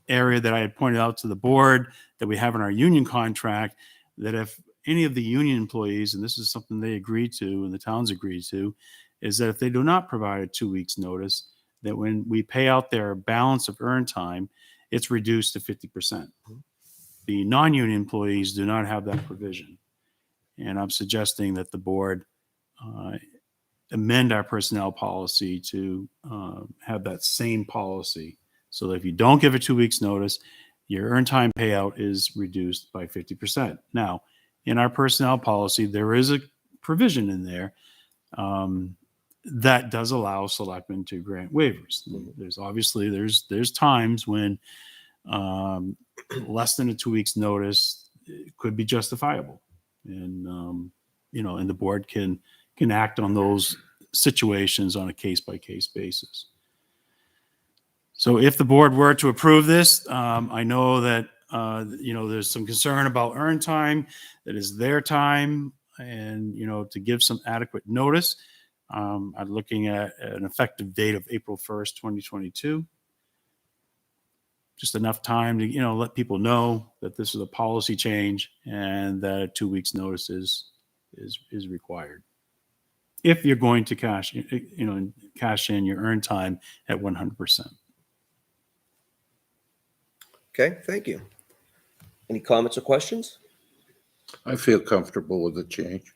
area that I had pointed out to the board that we have in our union contract, that if any of the union employees, and this is something they agreed to and the towns agreed to, is that if they do not provide a 2 weeks notice, that when we pay out their balance of earned time, it's reduced to 50%. The non-union employees do not have that provision. And I'm suggesting that the board amend our personnel policy to have that same policy, so that if you don't give a 2 weeks notice, your earned time payout is reduced by 50%. Now, in our personnel policy, there is a provision in there that does allow selectmen to grant waivers. There's obviously there's times when less than a 2 weeks notice could be justifiable, and and the board can act on those situations on a case-by-case basis. So if the board were to approve this, I know that, there's some concern about earned time, that is their time, and, to give some adequate notice. I'm looking at an effective date of April 1st, 2022. Just enough time to, let people know that this is a policy change and that a 2 weeks notice is required, if you're going to cash in your earned time at 100%. Okay, thank you. Any comments or questions? I feel comfortable with the change.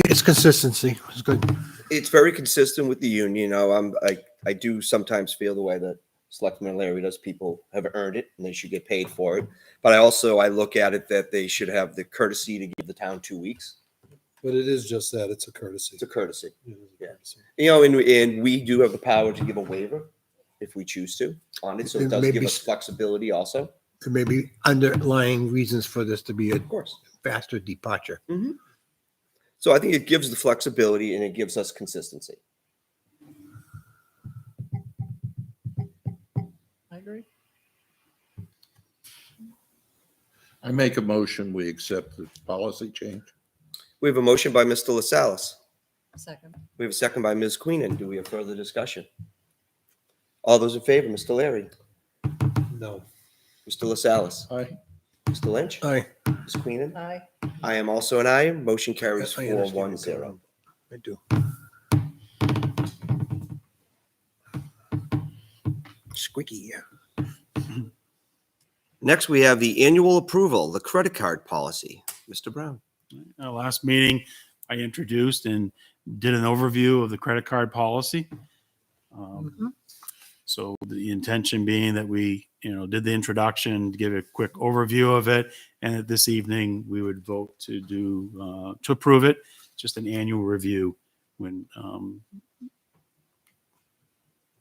It's consistency. It's good. It's very consistent with the union. I do sometimes feel the way that Selectman Larry does. People have earned it and they should get paid for it. But I look at it that they should have the courtesy to give the town 2 weeks. But it is just that, it's a courtesy. It's a courtesy. It is a Yeah. courtesy. And we do have the power to give a waiver if we choose to on it. So it does give us flexibility also. There may be underlying reasons for this to be a Of course. faster departure. So I think it gives the flexibility and it gives us consistency. I agree. I make a motion, we accept the policy change. We have a motion by Mr. LaSalle's. Second. We have a second by Ms. Queenan. Do we have further discussion? All those in favor, Mr. Larry, No. Mr. LaSalle's, Aye. Mr. Lynch, Aye. Ms. Queenan. Aye. I am also an aye. Motion carries I understand 4-1-0. I do. Squeaky, yeah. Next, we have the annual approval, the credit card policy. Mr. Brown. Last meeting, I introduced and did an overview of the credit card policy. So the intention being that we, did the introduction, to give a quick overview of it, and that this evening we would vote to approve it. Just an annual review when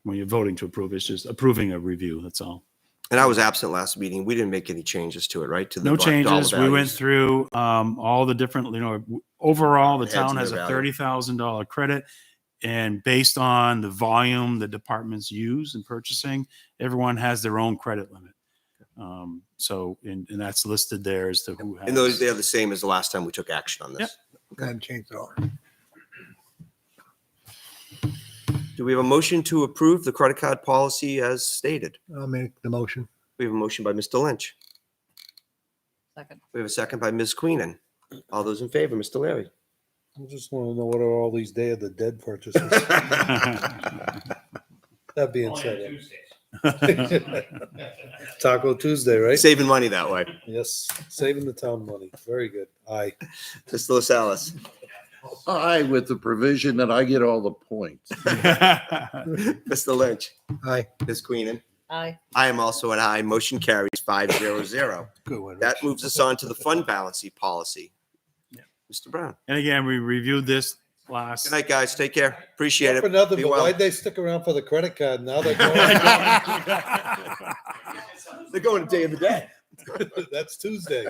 you're voting to approve. It's just approving a review. That's all. And I was absent last meeting. We didn't make any changes to it, right? To the No dollar changes. We went values. through all the different, overall, the Adds town to has a their value. $30,000 credit. And based on the volume the departments use in purchasing, everyone has their own credit limit. And that's listed there as to who has. And those, they're the same as the last time we took action on this. Yep. I haven't changed at all. Do we have a motion to approve the credit card policy as stated? I'll make the motion. We have a motion by Mr. Lynch. Second. We have a second by Ms. Queenan. All those in favor, Mr. Larry? I just want to know what are all these Day of the Dead purchases? That being said. Taco Tuesday, right? Saving money that way. Yes, saving the town money. Very good. Aye. Mr. LaSalle's. Aye, with the provision that I get all the points. Mr. Lynch. Aye. Ms. Queenan. Aye. I am also an aye. Motion carries 5-0. Good one. That moves us on to the fund balancing policy. Yeah. Mr. Brown. And again, we reviewed this last. Good night, guys. Take care. Appreciate Not it. for nothing, Be but well. why'd they stick around for the credit card? Now they're going. They're going to Day of the Dead. That's Tuesday.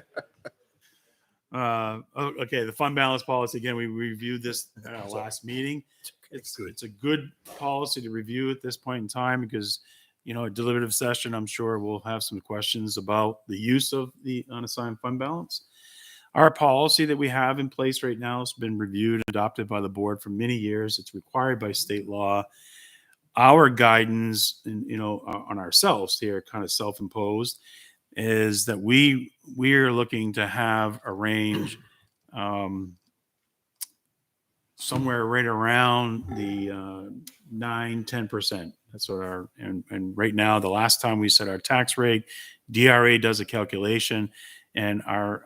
Okay, the fund balance policy, again, we reviewed this at our last meeting. It's a good policy to review at this point in time because, a deliberative session, I'm sure we'll have some questions about the use of the unassigned fund balance. Our policy that we have in place right now has been reviewed and adopted by the board for many years. It's required by state law. Our guidance, on ourselves here, kind of self-imposed, is that we're looking to have a range somewhere right around the 9-10%. That's what and right now, the last time we set our tax rate, DRA does a calculation, and our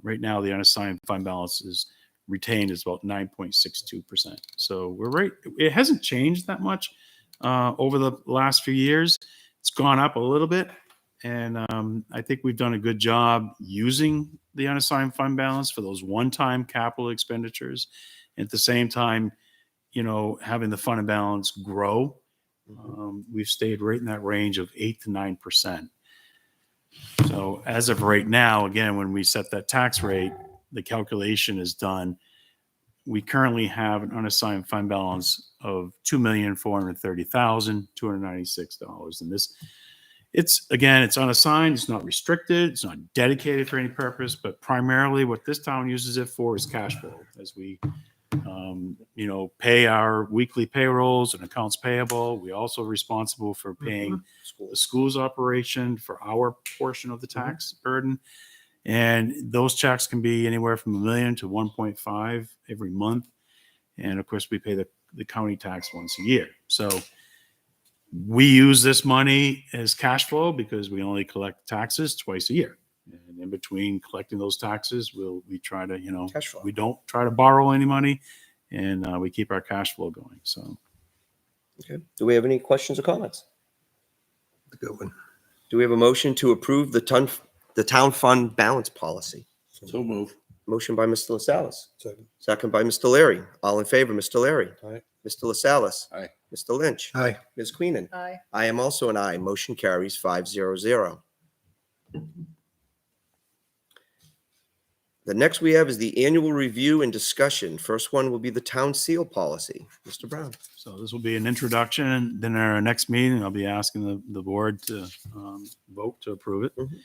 right now the unassigned fund balance is retained is about 9.62%. So we're right. It hasn't changed that much over the last few years. It's gone up a little bit. And I think we've done a good job using the unassigned fund balance for those one-time capital expenditures. At the same time, having the fund balance grow. We've stayed right in that range of 8 to 9%. So as of right now, again, when we set that tax rate, the calculation is done. We currently have an unassigned fund balance of $2,430,296. And this, it's unassigned, it's not restricted, it's not dedicated for any purpose, but primarily what this town uses it for is cash flow as we, pay our weekly payrolls and accounts payable. We also responsible for paying the school's operation for our portion of the tax burden. And those checks can be anywhere from $1 million to 1.5 every month. And of course, we pay the county tax once a year. So we use this money as cash flow because we only collect taxes twice a year. And in between collecting those taxes, we try to, Cash flow. we don't try to borrow any money, and we keep our cash flow going. So, Okay. Do we have any questions or comments? Good one. Do we have a motion to approve the town fund balance policy? So move. Motion by Mr. LaSalle's. Second. Second by Mr. Larry. All in favor, Mr. Larry? Aye. Mr. LaSalle's? Aye. Mr. Lynch? Aye. Ms. Queenan? Aye. I am also an aye. Motion carries 5-0. The next we have is the annual review and discussion. First one will be the town seal policy. Mr. Brown. so this will be an introduction. And then our next meeting, I'll be asking the board to vote to approve it. Mhm.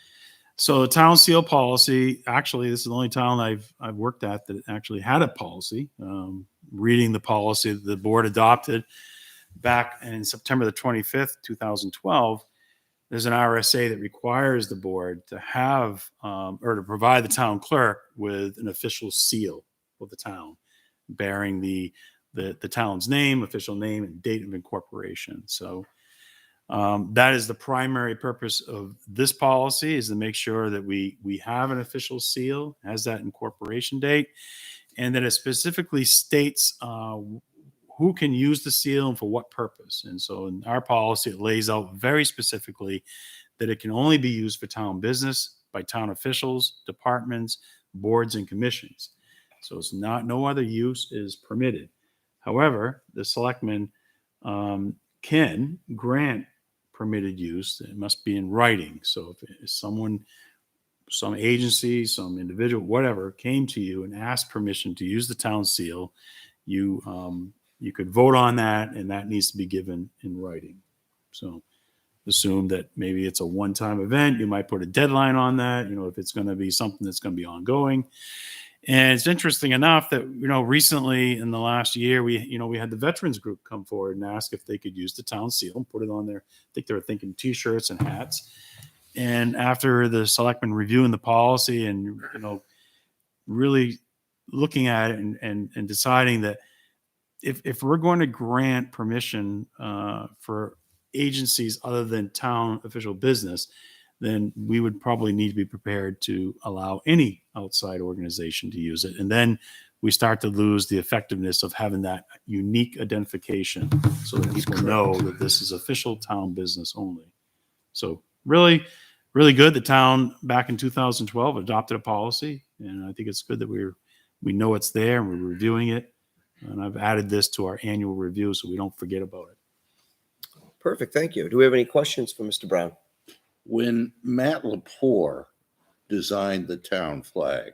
So the town seal policy, actually, this is the only town I've worked at that actually had a policy. Reading the policy that the board adopted back in September the 25th, 2012, there's an RSA that requires the board to have or to provide the town clerk with an official seal of the town bearing the town's name, official name, and date of incorporation. So that is the primary purpose of this policy, is to make sure that we have an official seal, has that incorporation date, and that it specifically states who can use the seal and for what purpose. And so in our policy, it lays out very specifically that it can only be used for town business by town officials, departments, boards, and commissions. So it's no other use is permitted. However, the selectmen can grant permitted use. It must be in writing. So if someone, some agency, some individual, whatever, came to you and asked permission to use the town seal, you could vote on that, and that needs to be given in writing. So assume that maybe it's a one-time event. You might put a deadline on that, if it's going to be something that's going to be ongoing. And it's interesting enough that, recently in the last year, we had the veterans group come forward and ask if they could use the town seal and put it on their, I think they were thinking T-shirts and hats. And after the selectmen reviewing the policy and, really looking at it and deciding that if we're going to grant permission for agencies other than town official business, then we would probably need to be prepared to allow any outside organization to use it. And then we start to lose the effectiveness of having that unique identification so that people know that this is official town business only. So really, really good. The town back in 2012 adopted a policy, and I think it's good that we know it's there and we're reviewing it. And I've added this to our annual review so we don't forget about it. Perfect. Thank you. Do we have any questions for Mr. Brown? When Matt Lepore designed the town flag,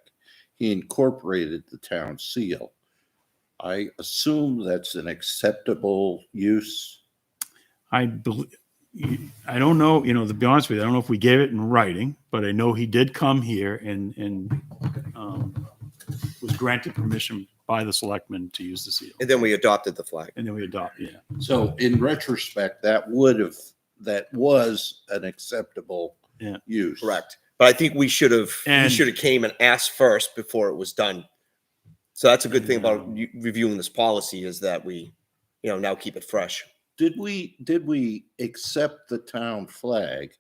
he incorporated the town seal. I assume that's an acceptable use. I don't know, to be honest with you, I don't know if we gave it in writing, but I know he did come here and was granted permission by the selectmen to use the seal. And then we adopted the flag. And then we adopted, yeah. So in retrospect, that was an acceptable use. Correct. But I think we should have came and asked first before it was done. So that's a good thing about reviewing this policy is that we, now keep it fresh. Did we accept the town flag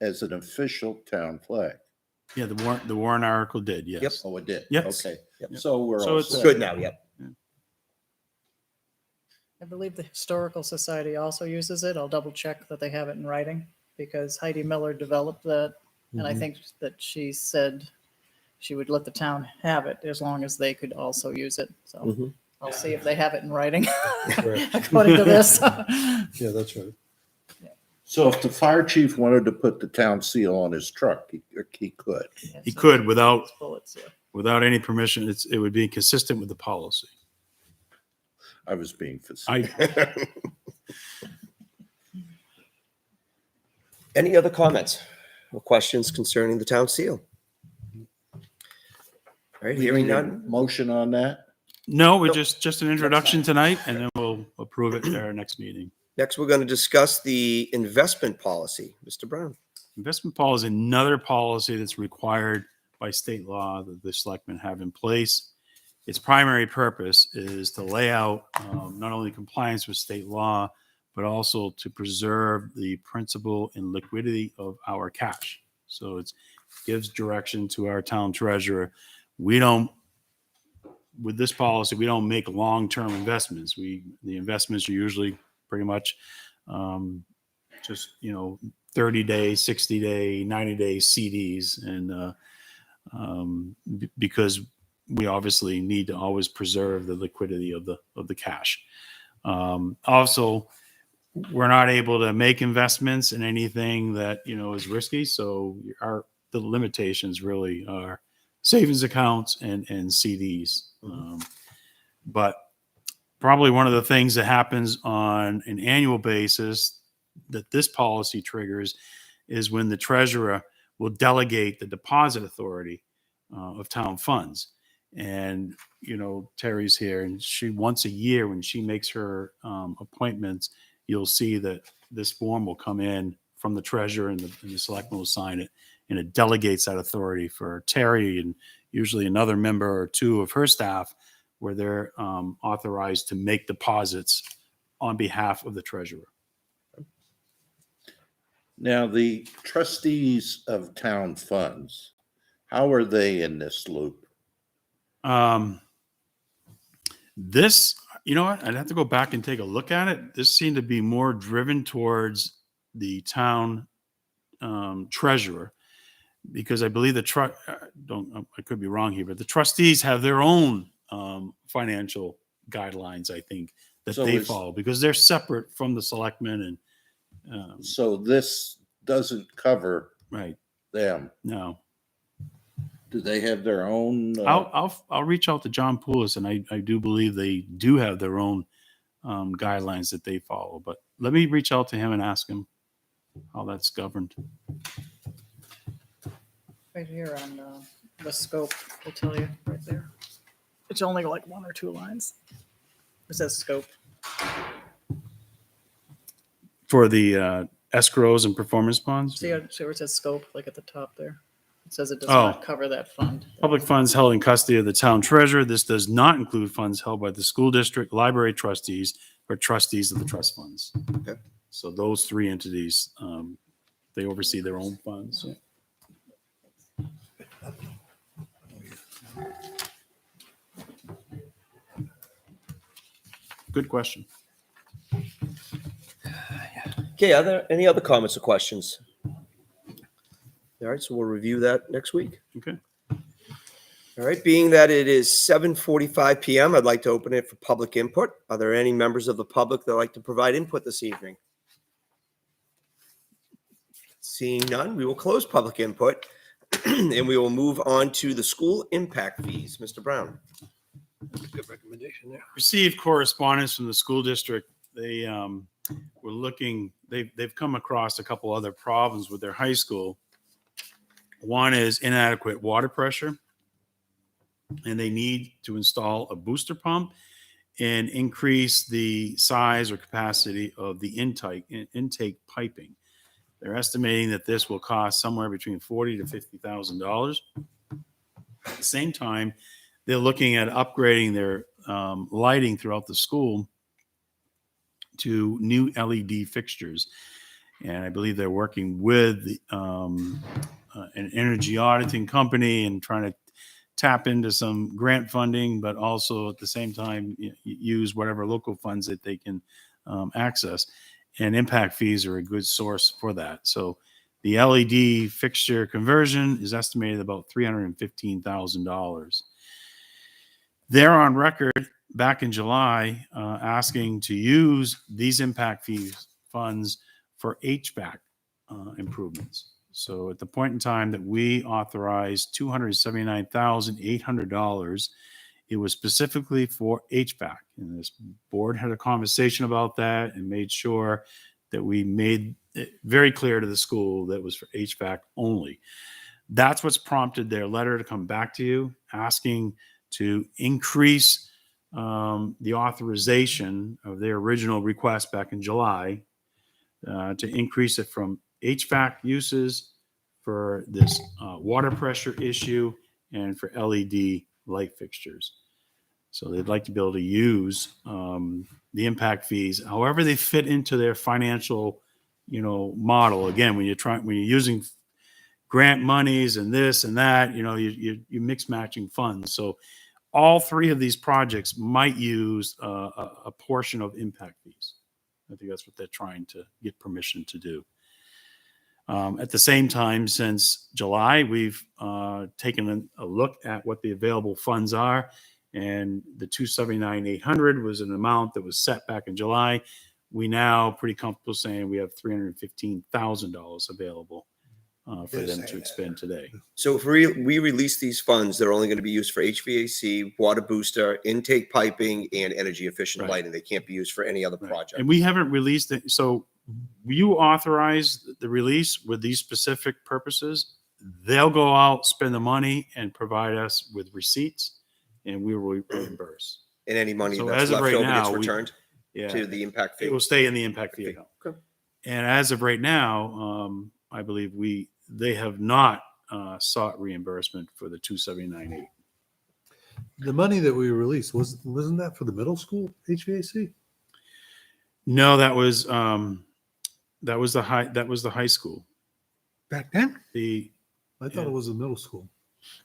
as an official town flag? Yeah, the warrant article did, yes. Yep. Oh, it did? Yes. Okay. Yep. So we're So all it's set. Good now. Yep. I believe the Historical Society also uses it. I'll double check that they have it in writing because Heidi Miller developed that. And I think that she said she would let the town have it as long as they could also use it. So I'll see if they have it in writing Right. according to this. Yeah, that's right. So if the fire chief wanted to put the town seal on his truck, he could. He could without Bullets, yeah. without any permission. It would be consistent with the policy. I was being facetious. Any other comments or questions concerning the town seal? All right, hearing none. Motion on that? No, we're just an introduction tonight, and then we'll approve it at our next meeting. Next, we're going to discuss the investment policy. Mr. Brown. Investment policy is another policy that's required by state law that the selectmen have in place. Its primary purpose is to lay out not only compliance with state law, but also to preserve the principle and liquidity of our cash. So it gives direction to our town treasurer. With this policy, we don't make long-term investments. The investments are usually pretty much just 30-day, 60-day, 90-day CDs, and because we obviously need to always preserve the liquidity of the cash. Also, we're not able to make investments in anything that is risky. So the limitations really are savings accounts and CDs. But probably one of the things that happens on an annual basis that this policy triggers is when the treasurer will delegate the deposit authority of town funds. And, Terry's here, and she once a year when she makes her appointments, you'll see that this form will come in from the treasurer and the selectman will sign it, and it delegates that authority for Terry and usually another member or two of her staff where they're authorized to make deposits on behalf of the treasurer. Now, the trustees of town funds, how are they in this loop? This, what? I'd have to go back and take a look at it. This seemed to be more driven towards the town treasurer, because I believe I could be wrong here, but the trustees have their own financial guidelines, I think, that they follow because they're separate from the selectmen. And so this doesn't cover them. No. Do they have their own? I'll reach out to John Poulos, and I do believe they do have their own guidelines that they follow. But let me reach out to him and ask him how that's governed. Right here on the scope, will tell you right there. It's only like 1 or 2 lines. It says scope. For the escrows and performance bonds. See where it says scope, like at the top there? It says it does Oh. not cover that fund. Public funds held in custody of the town treasurer. This does not include funds held by the school district, library trustees, or trustees of the trust funds. Okay. So those three entities, they oversee their own funds. Good question. Okay, are there any other comments or questions? All right, so we'll review that next week. Okay. All right, being that it is 7:45 PM, I'd like to open it for public input. Are there any members of the public that would like to provide input this evening? Seeing none, we will close public input and we will move on to the school impact fees. Mr. Brown. Good recommendation there. Received correspondence from the school district. They were looking, they've come across a couple other problems with their high school. One is inadequate water pressure, and they need to install a booster pump and increase the size or capacity of the intake piping. They're estimating that this will cost somewhere between $40,000 to $50,000. At the same time, they're looking at upgrading their lighting throughout the school to new LED fixtures. And I believe they're working with an energy auditing company and trying to tap into some grant funding, but also at the same time use whatever local funds that they can access. And impact fees are a good source for that. So the LED fixture conversion is estimated about $315,000. They're on record back in July asking to use these impact fees funds for HVAC improvements. So at the point in time that we authorized $279,800, it was specifically for HVAC. And this board had a conversation about that and made sure that we made it very clear to the school that it was for HVAC only. That's what's prompted their letter to come back to you, asking to increase the authorization of their original request back in July to increase it from HVAC uses for this water pressure issue and for LED light fixtures. So they'd like to be able to use the impact fees, however they fit into their financial, model. Again, when you're using grant monies and this and that, you mix matching funds. So all three of these projects might use a portion of impact fees. I think that's what they're trying to get permission to do. At the same time, since July, we've taken a look at what the available funds are, and the $279,800 was an amount that was set back in July. We now pretty comfortable saying we have $315,000 available for them to expend today. So if we release these funds, they're only going to be used for HVAC, water booster, intake piping, and energy efficient Right. lighting. They can't be used for any other Right. project. And we haven't released it. So you authorize the release with these specific purposes. They'll go out, spend the money, and provide us with receipts, and we will reimburse. And any money So that's as of left right over now, gets we- returned Yeah, to the impact fee. it will stay in the impact fee Okay. account. Okay. And as of right now, I believe they have not sought reimbursement for the $279,800. The money that we released wasn't that for the middle school HVAC? No, that was the high school. Back then, I thought it was the middle school.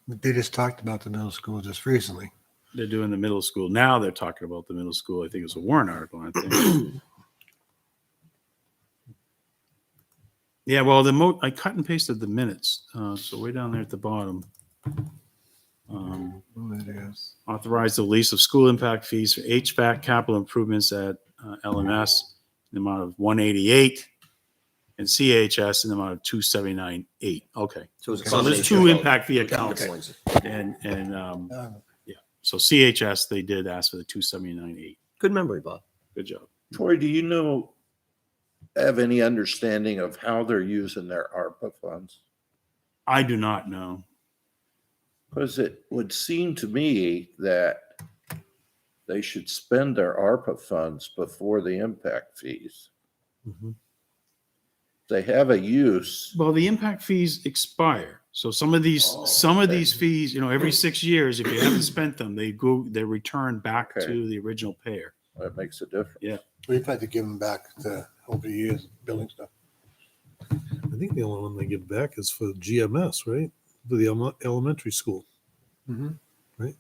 they just talked about the middle school just recently. They're doing the middle school. Now they're talking about the middle school. I think it was a Warren article, I think. Yeah, well, I cut and pasted the minutes. So way down there at the bottom. Authorize the lease of school impact fees for HVAC capital improvements at LMS in the amount of $188 and CHS in the amount of $279,800. Okay. So it's a So there's combination two of both. impact fee Okay. accounts. Okay. And yeah. So CHS, they did ask for the $279,800. Good memory, Bob. Good job. Troy, do you have any understanding of how they're using their ARPA funds? I do not know. Because it would seem to me that they should spend their ARPA funds before the impact fees. they have a use. Well, the impact fees expire. So some of these fees, every 6 years, if you haven't spent them, they return back Okay. to the original payer. That makes a difference. Yeah. We've had to give them back over the years, building stuff. I think the only one they give back is for GMS, right? For the elementary school. Mhm. Right?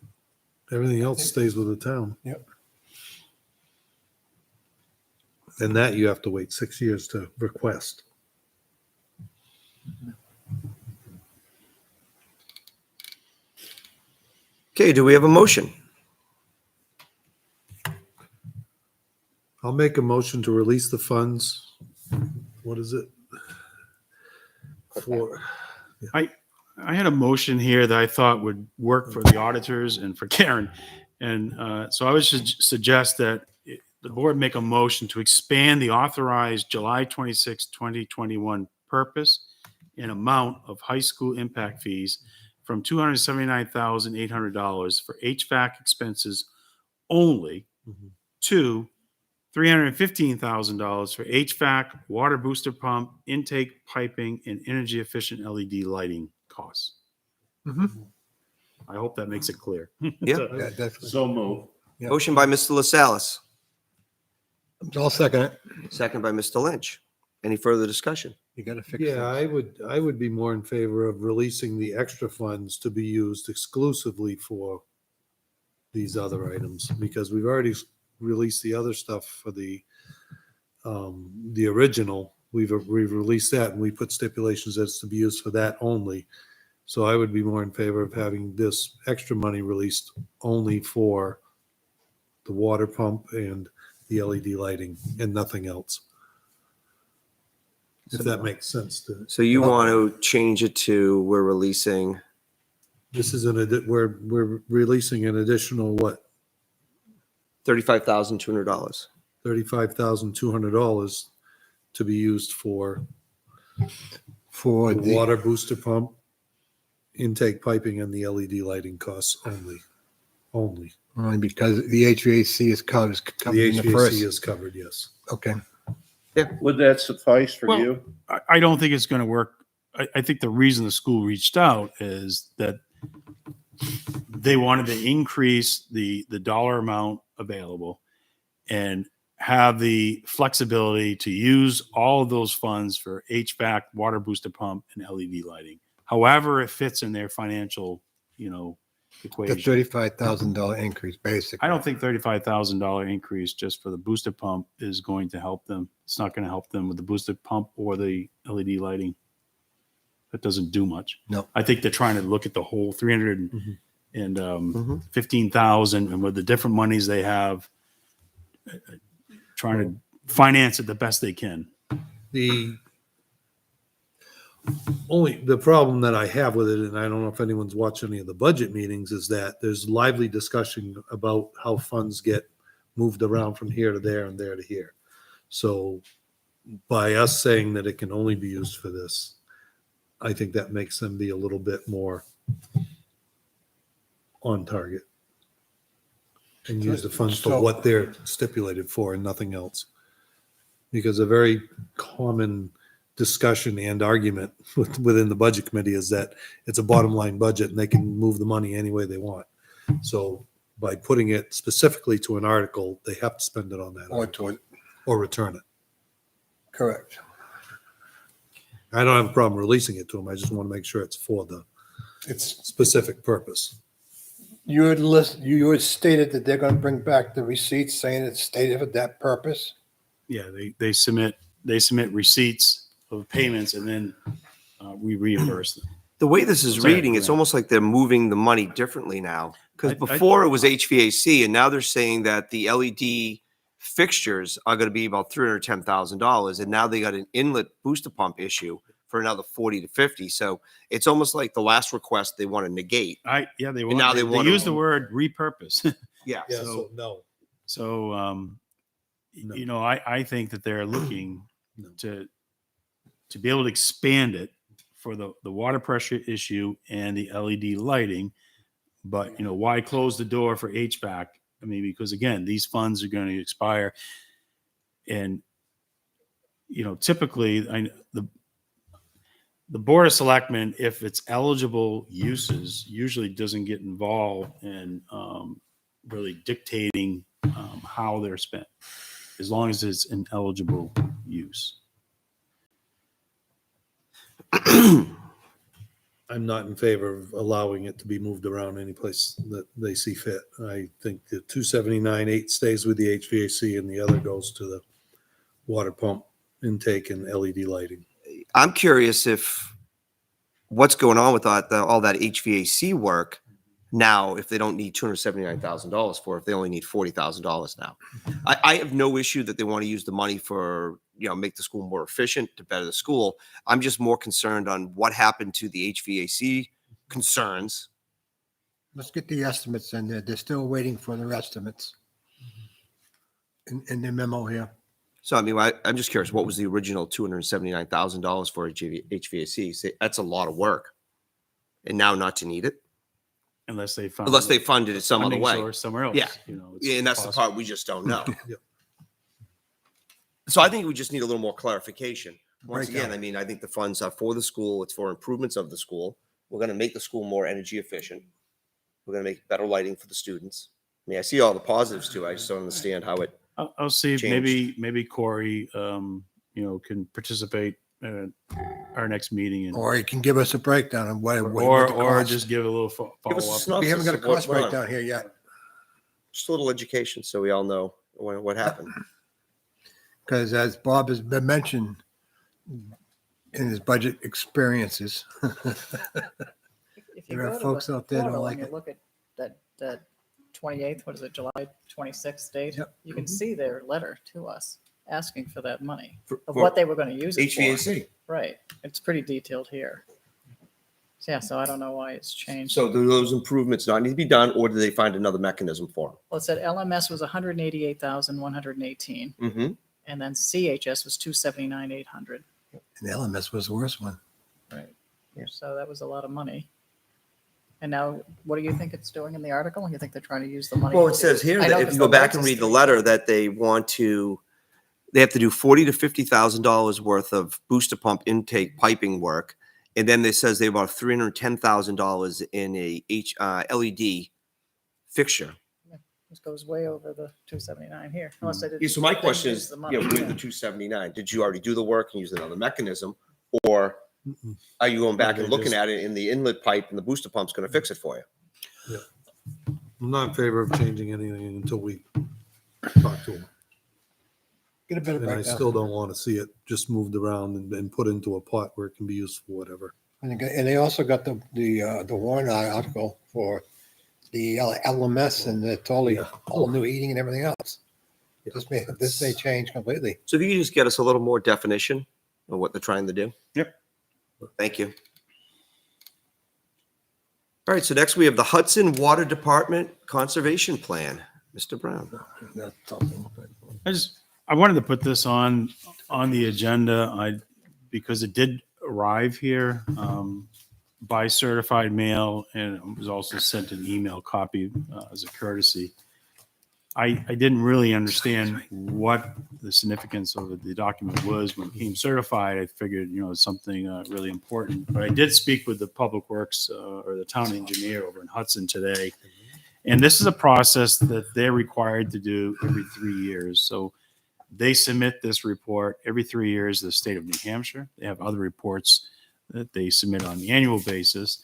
Everything else stays with the town. Yep. And that you have to wait 6 years to request. Okay, do we have a motion? I'll make a motion to release the funds. What is it? For, I had a motion here that I thought would work for the auditors and for Karen. And so I would suggest that the board make a motion to expand the authorized July 26, 2021 purpose and amount of high school impact fees from $279,800 for HVAC expenses only to $315,000 for HVAC, water booster pump, intake piping, and energy efficient LED lighting costs. Mhm. I hope that makes it clear. Yeah. Yeah, definitely. So move. Yeah. Motion by Mr. LaSalle's, I'll second it. second by Mr. Lynch. Any further discussion? You gotta fix yeah, it. I would be more in favor of releasing the extra funds to be used exclusively for these other items, because we've already released the other stuff for the original. We've released that and we put stipulations that it's to be used for that only. So I would be more in favor of having this extra money released only for the water pump and the LED lighting and nothing else. If that makes sense to, So you want to change it to we're releasing, this is we're releasing an additional, what, $35,200. $35,200 to be used for For the water booster pump, intake piping, and the LED lighting costs only. Only. only because the HVAC is covered The in the first. HVAC is covered, yes. Okay. Would that suffice for Well, you? I don't think it's going to work. I think the reason the school reached out is that they wanted to increase the dollar amount available and have the flexibility to use all of those funds for HVAC, water booster pump, and LED lighting. However, it fits in their financial, The equation. $35,000 increase, basically. I don't think $35,000 increase just for the booster pump is going to help them. It's not going to help them with the booster pump or the LED lighting. That doesn't do much. No. I think they're trying to look at the whole 315,000 and with the different monies they have, trying to finance it the best they can. The problem that I have with it, and I don't know if anyone's watched any of the budget meetings, is that there's lively discussion about how funds get moved around from here to there and there to here. So by us saying that it can only be used for this, I think that makes them be a little bit more on target and use the funds for So- what they're stipulated for and nothing else. Because a very common discussion and argument within the budget committee is that it's a bottom line budget and they can move the money any way they want. So by putting it specifically to an article, they have to spend it on that Or article to it. or return it. Correct. I don't have a problem releasing it to them. I just want to make sure it's for the It's, specific purpose. you had stated that they're gonna bring back the receipts saying it's stated for that purpose. Yeah, they submit receipts of payments and then we reimburse them. The way this is Sorry, reading, it's yeah. almost like they're moving the money differently now. Because I- before it was HVAC, and now they're saying that the LED fixtures are going to be about $310,000, and now they got an inlet booster pump issue for another 40 to 50. So it's almost like the last request they want to negate. They now they want to- use the word repurpose. Yeah. Yeah, So- so no. So, No. I think that they're looking No. to be able to expand it for the water pressure issue and the LED lighting. But, why close the door for HVAC? I mean, because again, these funds are going to expire and, typically the Board of Selectmen, if it's eligible uses, usually doesn't get involved in really dictating how they're spent, as long as it's an eligible use. I'm not in favor of allowing it to be moved around any place that they see fit. I think the 279.8 stays with the HVAC and the other goes to the water pump intake and LED lighting. I'm curious if what's going on with all that HVAC work now, if they don't need $279,000 for it, if they only need $40,000 now. I have no issue that they want to use the money for, make the school more efficient, to better the school. I'm just more concerned on what happened to the HVAC concerns. Let's get the estimates in there. They're still waiting for their estimates in the memo here. So, I mean, I'm just curious, what was the original $279,000 for HVAC? Say, that's a lot of work. And now not to need it? Unless they funded it some other funding way. source somewhere else. Yeah. It's Yeah, and that's the possible. part we just don't know. Yep. So I think we just need a little more clarification. Once Breakdown. again, I mean, I think the funds are for the school. It's for improvements of the school. We're going to make the school more energy efficient. We're going to make better lighting for the students. I mean, I see all the positives too. I just don't understand how it. I'll see if changed. maybe Corey, can participate at our next meeting, and Or you can give us a breakdown of what the or cost. just give a little follow Give us a up. synopsis We haven't got a of what cost went on. breakdown here yet. Just a little education so we all know what happened. Because as Bob has been mentioned in his budget experiences, If you There are go to folks the out there that portal like and you it. look at that 28th, what is it, July 26th date? Yep. You can see their letter to us asking for that money, For- of for what they were going to use it for. HVAC. Right. It's pretty detailed here. So, yeah, so I don't know why it's changed. So do those improvements not need to be done, or do they find another mechanism for Well, it said LMS was 188,118, them? Mm-hmm. and then CHS was 279,800. and LMS was the worst one. Right. Yeah. So that was a lot of money. And now, what do you think it's doing in the article? You think they're trying to use the money? Well, it to- says here I know that if 'cause you go the back lights and is read the 3. letter, that they have to do $40,000 to $50,000 worth of booster pump intake piping work. And then it says they have about $310,000 in a LED fixture. This goes way over the 279 here, unless I didn't. Yeah, so my didn't question use is, the money. with the 279, did you already do the work and use another mechanism? Or Mm-mm. are you going back No, and they looking just- at it and the inlet pipe and the booster pump's going to fix it for you? I'm not in favor of changing anything until we talk to them. Get a better And I breakdown. still don't want to see it just moved around and put into a pot where it can be used for whatever. And they also got the warrant article for the LMS and the totally all new heating and everything else. This may change completely. So if you could just get us a little more definition of what they're trying to do? Yep. Thank you. All right, so next we have the Hudson Water Department Conservation Plan. Mr. Brown. That's something, but- I wanted to put this on the agenda, because it did arrive here by certified mail, and it was also sent an email copy as a courtesy. I didn't really understand what the significance of the document was when it came certified. I figured, it's something really important. But I did speak with the Public Works or the town engineer over in Hudson today. And this is a process that they're required to do every 3 years. So they submit this report every 3 years to the state of New Hampshire. They have other reports that they submit on the annual basis.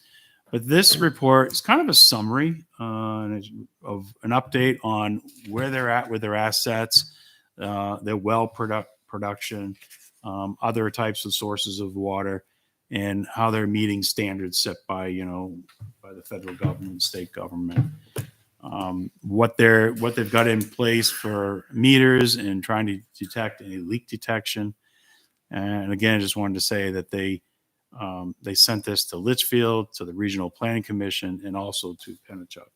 But this report is kind of a summary of an update on where they're at with their assets, their well production, other types of sources of water, and how they're meeting standards set by the federal government, state government. What they've got in place for meters and trying to detect any leak detection. And again, I just wanted to say that they sent this to Litchfield, to the Regional Planning Commission, and also to Pennachuck.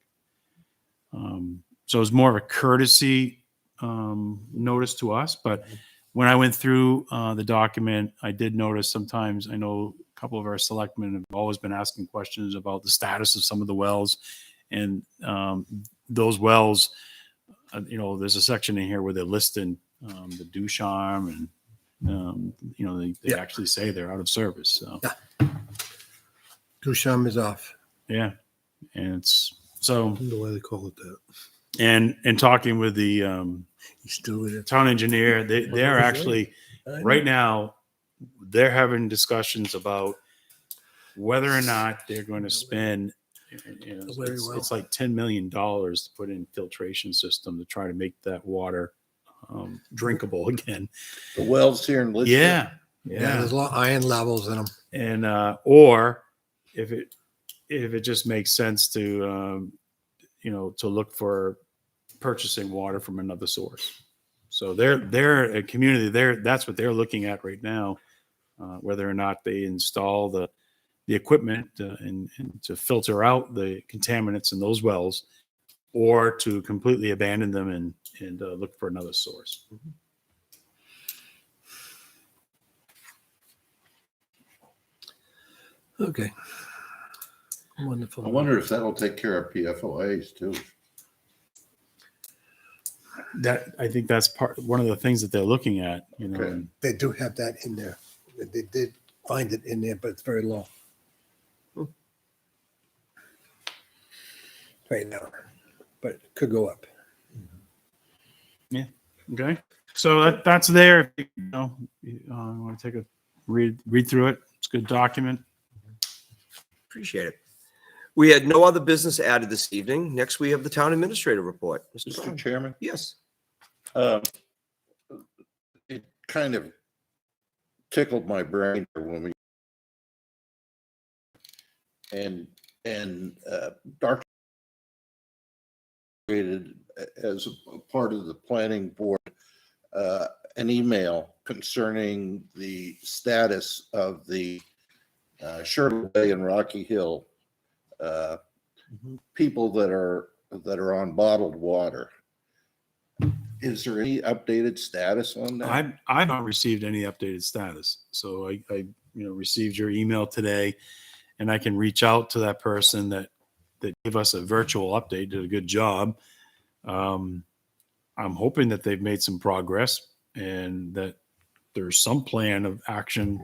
So it was more of a courtesy notice to us. But when I went through the document, I did notice sometimes, I know a couple of our selectmen have always been asking questions about the status of some of the wells. And those wells, there's a section in here where they're listing the Ducharme and They Yeah. actually say they're out of service. So Dusham is off. yeah, and it's so. I don't know why they call it that. And talking with the He's still with it. town engineer, they're Right. actually I know. right now they're having discussions about whether or not they're going to spend. Very well. It's like $10 million to put in filtration system to try to make that water drinkable again. The wells here in Litchfield. Yeah, Yeah, there's a lot of iron levels in them. and or if it just makes sense to to look for purchasing water from another source. So they're a community there. That's what they're looking at right now, whether or not they install the equipment and to filter out the contaminants in those wells, or to completely abandon them and look for another source. Okay. Wonderful. I wonder if that'll take care of PFOAs too. That I think that's one of the things that they're looking at. Okay. And They do have that in there. They did find it in there, but it's very low. Right now. But it could go up. okay, so that's there. If you want to take a read through it. It's a good document. Appreciate it. We had no other business added this evening. Next, we have the town administrator report. Mr. Mr. Brown. Chairman, Yes. it kind of tickled my brain when we and Dr. created as a part of the planning board an email concerning the status of the Shirley Bay and Rocky Hill people that are on bottled water. Is there any updated status on that? I've not received any updated status. So I received your email today, and I can reach out to that person that gave us a virtual update, did a good job. I'm hoping that they've made some progress and that there's some plan of action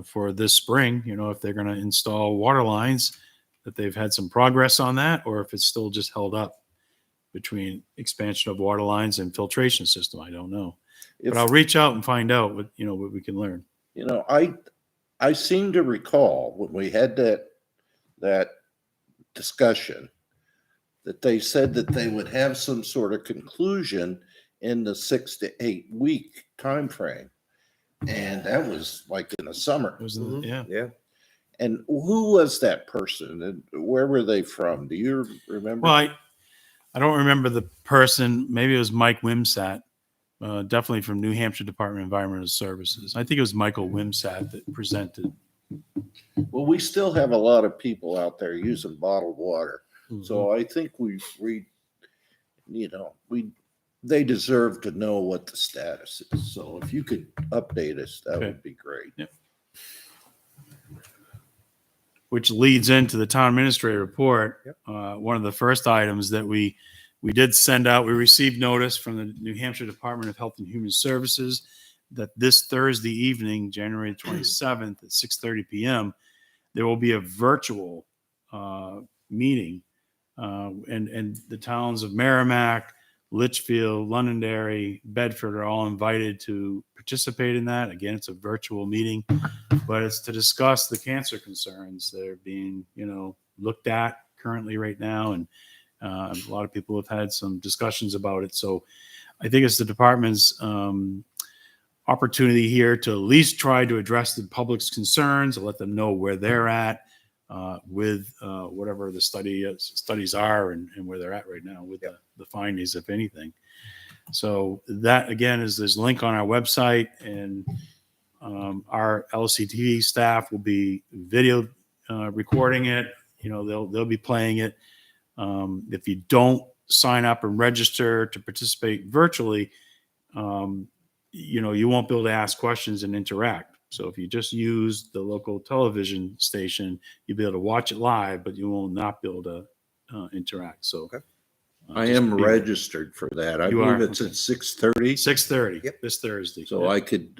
for this spring, if they're going to install water lines, that they've had some progress on that, or if it's still just held up between expansion of water lines and filtration system. I don't know, but I'll reach out and find out what we can learn. I seem to recall when we had that discussion that they said that they would have some sort of conclusion in the 6 to 8 week time frame, and that was like in the summer. It was Yeah. And who was that person, and where were they from? Do you remember? Well, I don't remember the person. Maybe it was Mike Wimsat, definitely from New Hampshire Department of Environmental Services. I think it was Michael Wimsat that presented. Well, we still have a lot of people out there using bottled water. So I think they deserve to know what the status is. So if you could update us, that would be great. Yep. Which leads into the town administrator report. Yep. One of the first items that we did send out, we received notice from the New Hampshire Department of Health and Human Services that this Thursday evening, January 27th at 6:30 p.m., there will be a virtual meeting. And the towns of Merrimack, Litchfield, Londonderry, Bedford are all invited to participate in that. Again, it's a virtual meeting, but it's to discuss the cancer concerns that are being, looked at currently right now. And a lot of people have had some discussions about it. So I think it's the department's opportunity here to at least try to address the public's concerns and let them know where they're at with whatever the studies are and where they're at right now with the findings, if anything. So that, again, is this link on our website, and our LCTV staff will be video recording it. They'll be playing it. If you don't sign up and register to participate virtually, you won't be able to ask questions and interact. So if you just use the local television station, you'll be able to watch it live, but you will not be able to interact. So I just am to be there. registered for that. I You believe are? it's Okay. at 6:30. 6:30 Yep. this Thursday. So Yeah. I could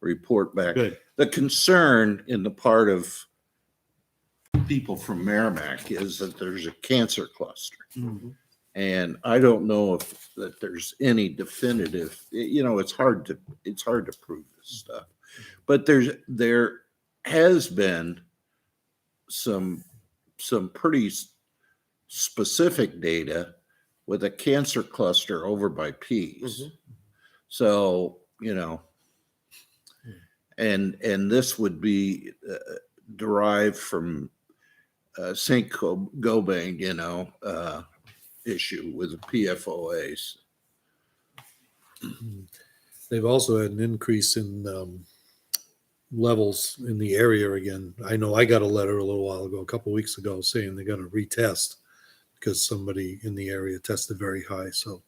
report back. Good. The concern in the part of people from Merrimack is that there's a cancer cluster. Mhm. And I don't know if that there's any definitive, it's hard to prove this stuff. But there has been some pretty specific data with a cancer cluster over by Pease. So, and this would be derived from St. Gobain, issue with the PFOAs. They've also had an increase in levels in the area again. I know I got a letter a little while ago, a couple of weeks ago, saying they're going to retest because somebody in the area tested very high. So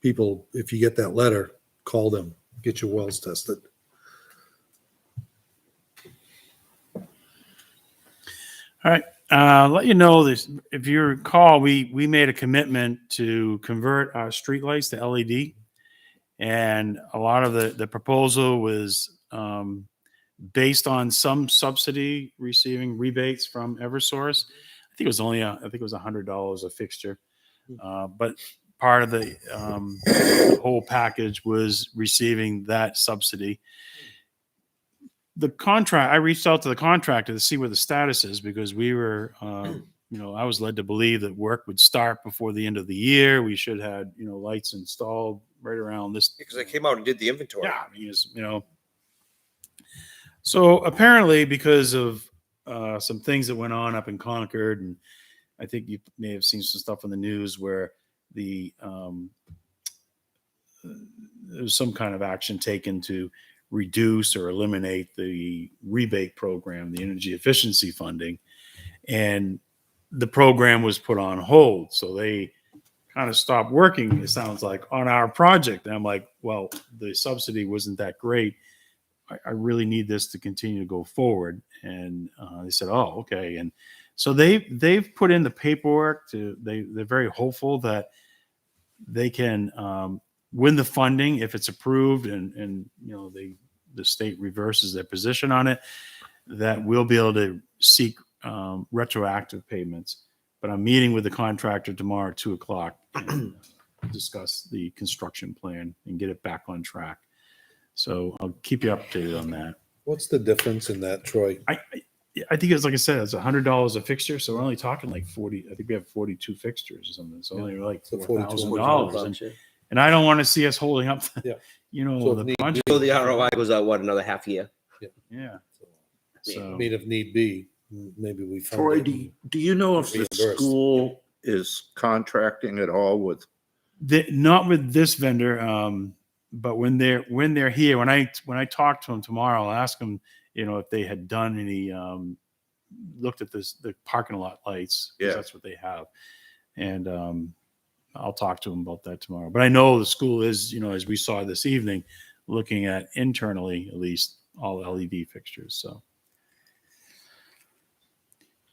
people, if you get that letter, call them, get your wells tested. All right. Let you know this. If you recall, we made a commitment to convert our streetlights to LED, and a lot of the proposal was based on some subsidy receiving rebates from EverSource. I think it was only $100 a fixture, but part of the whole package was receiving that subsidy. I reached out to the contractor to see where the status is because we were, I was led to believe that work would start before the end of the year. We should have, lights installed right around this. Because they came out and did the inventory. Yeah, I mean, So apparently, because of some things that went on up in Concord, and I think you may have seen some stuff on the news where there was some kind of action taken to reduce or eliminate the rebate program, the energy efficiency funding, and the program was put on hold. So they kind of stopped working, it sounds like, on our project. And I'm like, well, the subsidy wasn't that great. I really need this to continue to go forward. And they said, oh, okay. And so they've put in the paperwork they're very hopeful that they can win the funding if it's approved and the state reverses their position on it, that we'll be able to seek retroactive payments. But I'm meeting with the contractor tomorrow at 2:00 and discuss the construction plan and get it back on track. So I'll keep you updated on that. What's the difference in that, Troy? I think it's like I said, it's $100 a fixture. So we're only talking like 40. I think we have 42 fixtures or something. It's only like So $4,000. And I don't want to see us holding up, Yeah. So if the need project. So the ROI goes out, another half year? Yeah. I So mean, if need be, maybe we find Troy, it. do you know if the Reimbursed. school is contracting at all with? not with this vendor, but when they're here, when I talk to them tomorrow, I'll ask them, if they had done any, looked at the parking lot lights. 'Cause Yeah. that's what they have. And I'll talk to them about that tomorrow. But I know the school is, as we saw this evening, looking at internally, at least, all LED fixtures. So.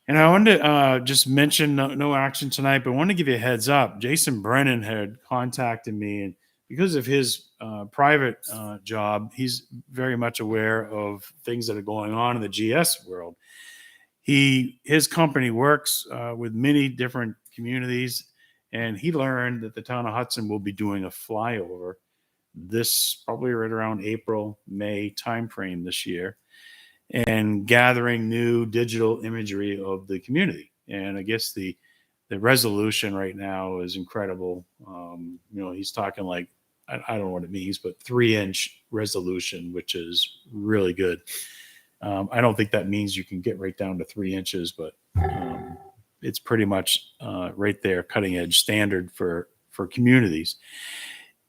And I wanted to just mention no action tonight, but I want to give you a heads up. Jason Brennan had contacted me, and because of his private job, he's very much aware of things that are going on in the GS world. His company works with many different communities, and he learned that the town of Hudson will be doing a flyover this probably right around April, May timeframe this year, and gathering new digital imagery of the community. And I guess the resolution right now is incredible. He's talking like, I don't know what it means, but 3-inch resolution, which is really good. I don't think that means you can get right down to 3 inches, but it's pretty much right there, cutting edge standard for communities.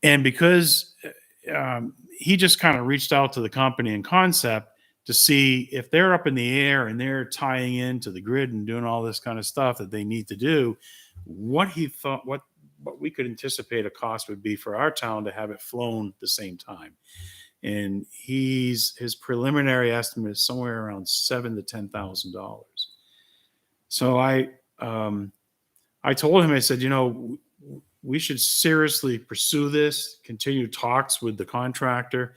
And because he just kind of reached out to the company and concept to see if they're up in the air and they're tying into the grid and doing all this kind of stuff that they need to do, what he thought, what we could anticipate a cost would be for our town to have it flown at the same time. And his preliminary estimate is somewhere around $7,000 to $10,000. So I told him, I said, we should seriously pursue this, continue talks with the contractor,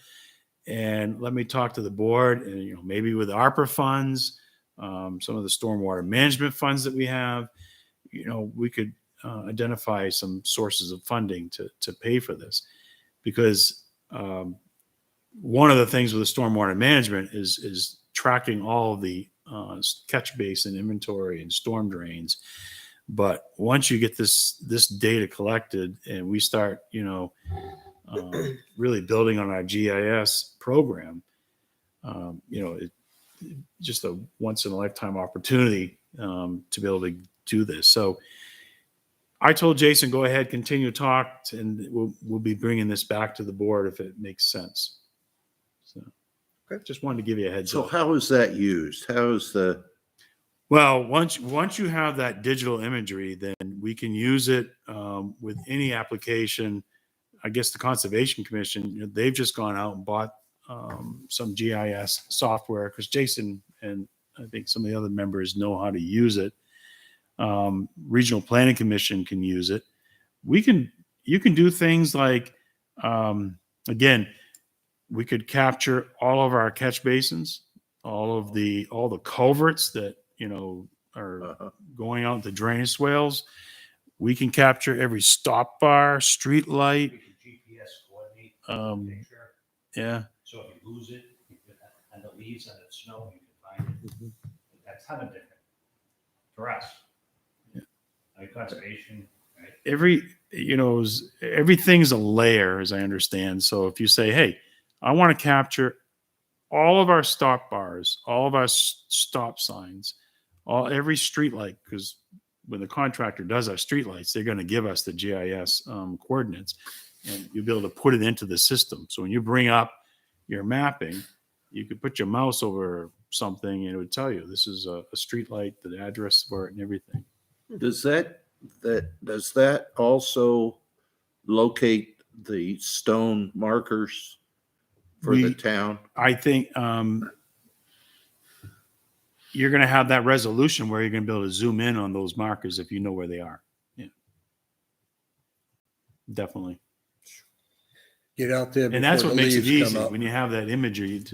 and let me talk to the board, and maybe with ARPA funds, some of the stormwater management funds that we have, we could identify some sources of funding to pay for this, because one of the things with the stormwater management is tracking all of the catch basin inventory and storm drains. But once you get this data collected and we start, really building on our GIS program, just a once in a lifetime opportunity to be able to do this. So I told Jason, go ahead, continue to talk, and we'll be bringing this back to the board if it makes sense. So just wanted to give you a heads So up. how is that used? How is the, Well, once you have that digital imagery, then we can use it with any application. I guess the Conservation Commission, they've just gone out and bought some GIS software, because Jason and I think some of the other members know how to use it. Regional Planning Commission can use it. You can do things like, again, we could capture all of our catch basins, all the culverts that are going out the drainage swales. We can capture every stop bar, street light. We can GPS coordinate the picture. Yeah. So if you lose it, and the leaves and the snow, you can find it. That's kind of different for us. Like conservation, right? Everything's a layer, as I understand. So if you say, hey, I want to capture all of our stop bars, all of our stop signs, every street light, because when the contractor does our street lights, they're going to give us the GIS coordinates, and you'll be able to put it into the system. So when you bring up your mapping, you could put your mouse over something and it would tell you this is a street light, the address for it, and everything. does that also locate the stone markers for the town? I think you're going to have that resolution where you're going to be able to zoom in on those markers if you know where they are. Yeah, definitely. Get out there. And that's before what the makes it leaves easy come up. when you have that imagery.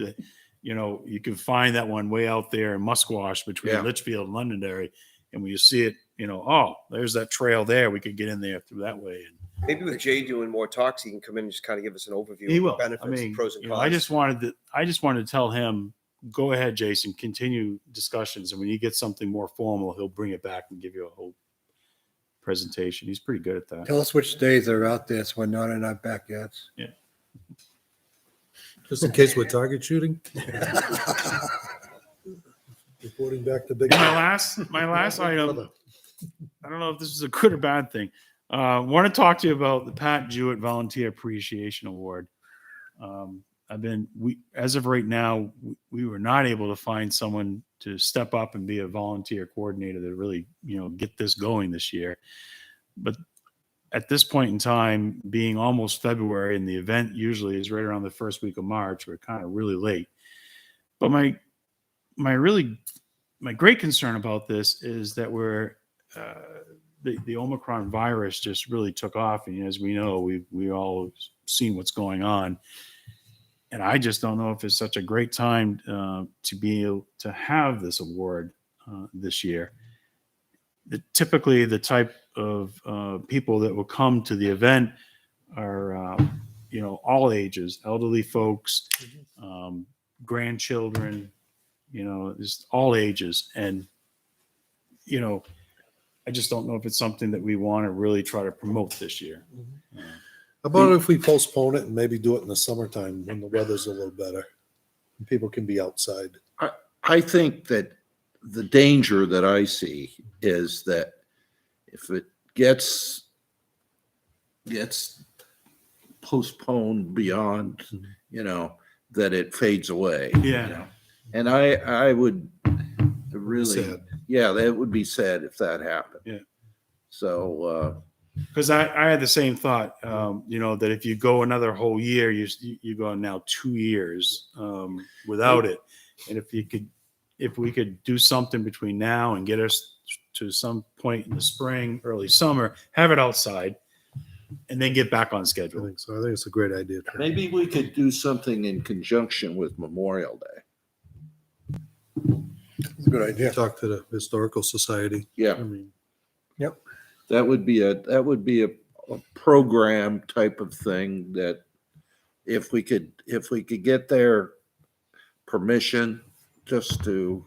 You can find that one way out there in Musquash between Yeah. Litchfield and Londonderry, and when you see it, oh, there's that trail there. We could get in there through that way. And Maybe with Jay doing more talks, he can come in and just kind of give us an overview he of will. the benefits, pros and cons. I just wanted to tell him, go ahead, Jason, continue discussions, and when you get something more formal, he'll bring it back and give you a whole presentation. He's pretty good at that. Tell us which days are out there so we're not in our backyards. Yeah. Just in case we're target shooting. Reporting back to Big. And my last item, I don't know if this is a good or bad thing. Want to talk to you about the Pat Jewett Volunteer Appreciation Award. As of right now, we were not able to find someone to step up and be a volunteer coordinator to really, get this going this year. But at this point in time, being almost February, and the event usually is right around the first week of March, we're kind of really late. But my great concern about this is that the Omicron virus just really took off, and as we know, we all seen what's going on. And I just don't know if it's such a great time to be able to have this award this year. Typically, the type of people that will come to the event are, all ages, elderly folks, grandchildren, just all ages. And, I just don't know if it's something that we want to really try to promote this year. How about if we postpone it and maybe do it in the summertime when the weather's a little better and people can be outside? I think that the danger that I see is that if it gets postponed beyond, that it fades away. Yeah. And I would really, Sad. that would be sad if that happened. Yeah. So, Because I had the same thought, that if you go another whole year, you go now 2 years without it. And if we could do something between now and get us to some point in the spring, early summer, have it outside, and then get back on I schedule. think so. I think it's a great idea. Trey. Maybe we could do something in conjunction with Memorial Day. It's a good idea. Talk to the Historical Society. Yeah. I mean, That would be a program type of thing that if we could get their permission just to,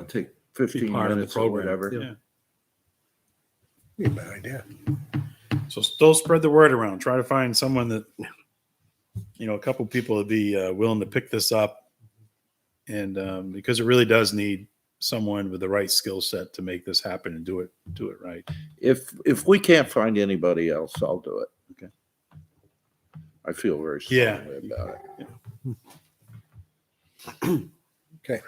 take 15 part of the minutes or program, whatever. yeah. Be a bad idea. So still spread the word around. Try to find someone that, a couple people would be willing to pick this up. And because it really does need someone with the right skill set to make this happen and do it right. If we can't find anybody else, I'll do it. Okay. I feel very Yeah. strongly about it. Okay.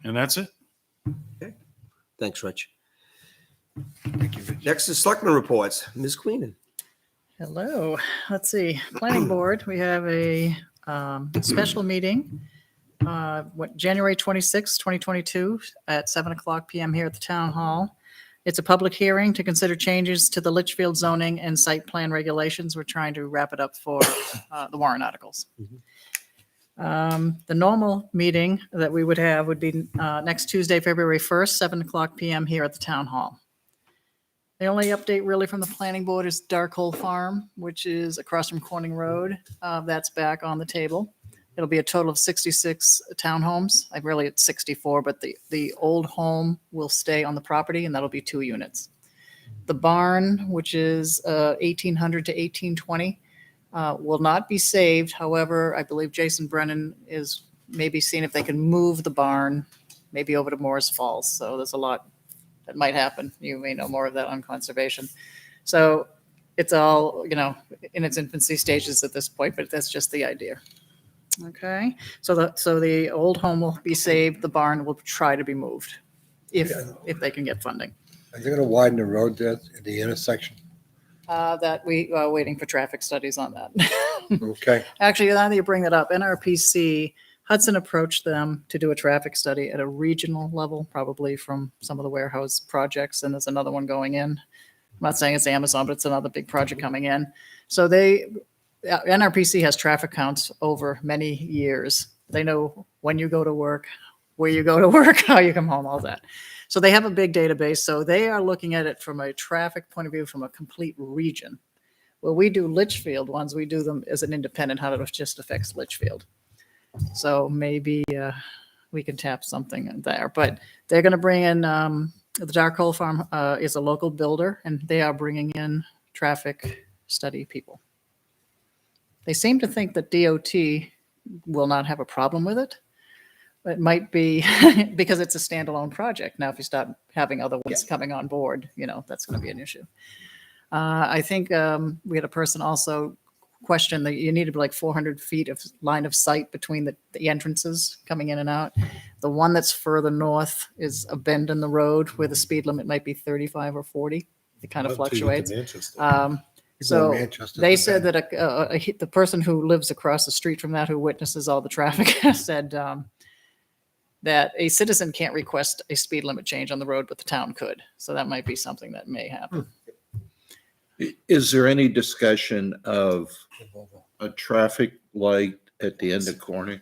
And that's it. Thanks, Rich. Thank you, Rich. Next is Selectmen reports. Ms. Queenan. Hello, let's see, planning board, we have a special meeting, January 26, 2022, at 7:00 PM here at the town hall. It's a public hearing to consider changes to the Litchfield zoning and site plan regulations. We're trying to wrap it up for the warrant articles. The normal meeting that we would have would be next Tuesday, February 1st, 7:00 PM here at the town hall. The only update really from the planning board is Dark Hole Farm, which is across from Corning Road. That's back on the table. It'll be a total of 66 townhomes. It's 64, but the old home will stay on the property, and that'll be 2 units. The barn, which is 1800 to 1820, will not be saved. However, I believe Jason Brennan is maybe seeing if they can move the barn maybe over to Morris Falls. So there's a lot that might happen. You may know more of that on conservation. So it's all, in its infancy stages at this point, but that's just the idea. Okay, so the old home will be saved. The barn will try to be moved if they can get funding. Are they gonna widen the road there at the intersection? That we are waiting for traffic studies on that. Okay. Actually, now that you bring that up, NRPC, Hudson approached them to do a traffic study at a regional level, probably from some of the warehouse projects, and there's another one going in. I'm not saying it's Amazon, but it's another big project coming in. So NRPC has traffic counts over many years. They know when you go to work, where you go to work, how you come home, all that. So they have a big database. So they are looking at it from a traffic point of view, from a complete region. Well, we do Litchfield ones. We do them as an independent, how it just affects Litchfield. So maybe we can tap something there. But they're going to bring in the Dark Hole Farm is a local builder, and they are bringing in traffic study people. They seem to think that DOT will not have a problem with it. It might be because it's a standalone project. Now, if you start having other ones coming on board, that's going to be an issue. I think we had a person also question that you needed like 400 feet of line of sight between the entrances coming in and out. The one that's further north is a bend in the road where the speed limit might be 35 or 40. It kind of fluctuates. So they said that the person who lives across the street from that, who witnesses all the traffic, said that a citizen can't request a speed limit change on the road, but the town could. So that might be something that may happen. Is there any discussion of a traffic light at the end of Corning?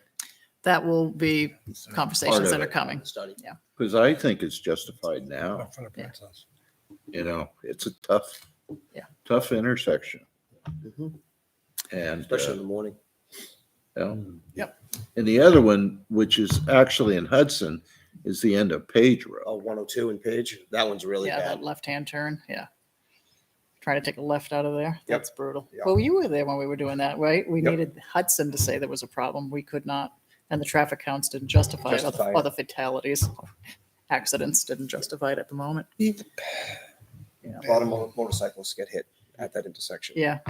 That will be conversations Part of that are it. coming. Study. Because I think it's justified now. In front of Princess. It's a tough intersection. And Especially in the morning. Yep. And the other one, which is actually in Hudson, is the end of Page Road. 102 in Page. That one's really Yeah, bad. that left-hand turn. Yeah. Trying to take a left out of there. Yep. That's brutal. Yep. Well, you were there when we were doing that, right? We Yep. needed Hudson to say there was a problem. We could not, and the traffic counts didn't justify it. Justify it. Other fatalities, accidents didn't justify it at the moment. Yeah. A lot of motorcyclists get hit at that intersection. Yeah.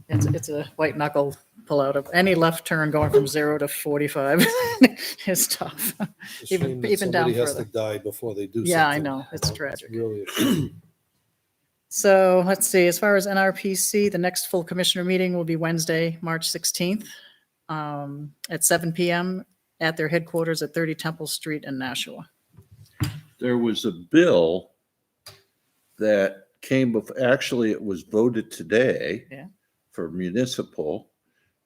It's a white knuckle pull out of any left turn going from 0 to 45 is tough. It's a Even- shame that even down somebody has further. to die before they do something. Yeah, I know. It's tragic. Really a shame. So let's see, as far as NRPC, the next full commissioner meeting will be Wednesday, March 16th at 7 PM at their headquarters at 30 Temple Street in Nashua. There was a bill that came actually, it was voted today. Yeah. For municipal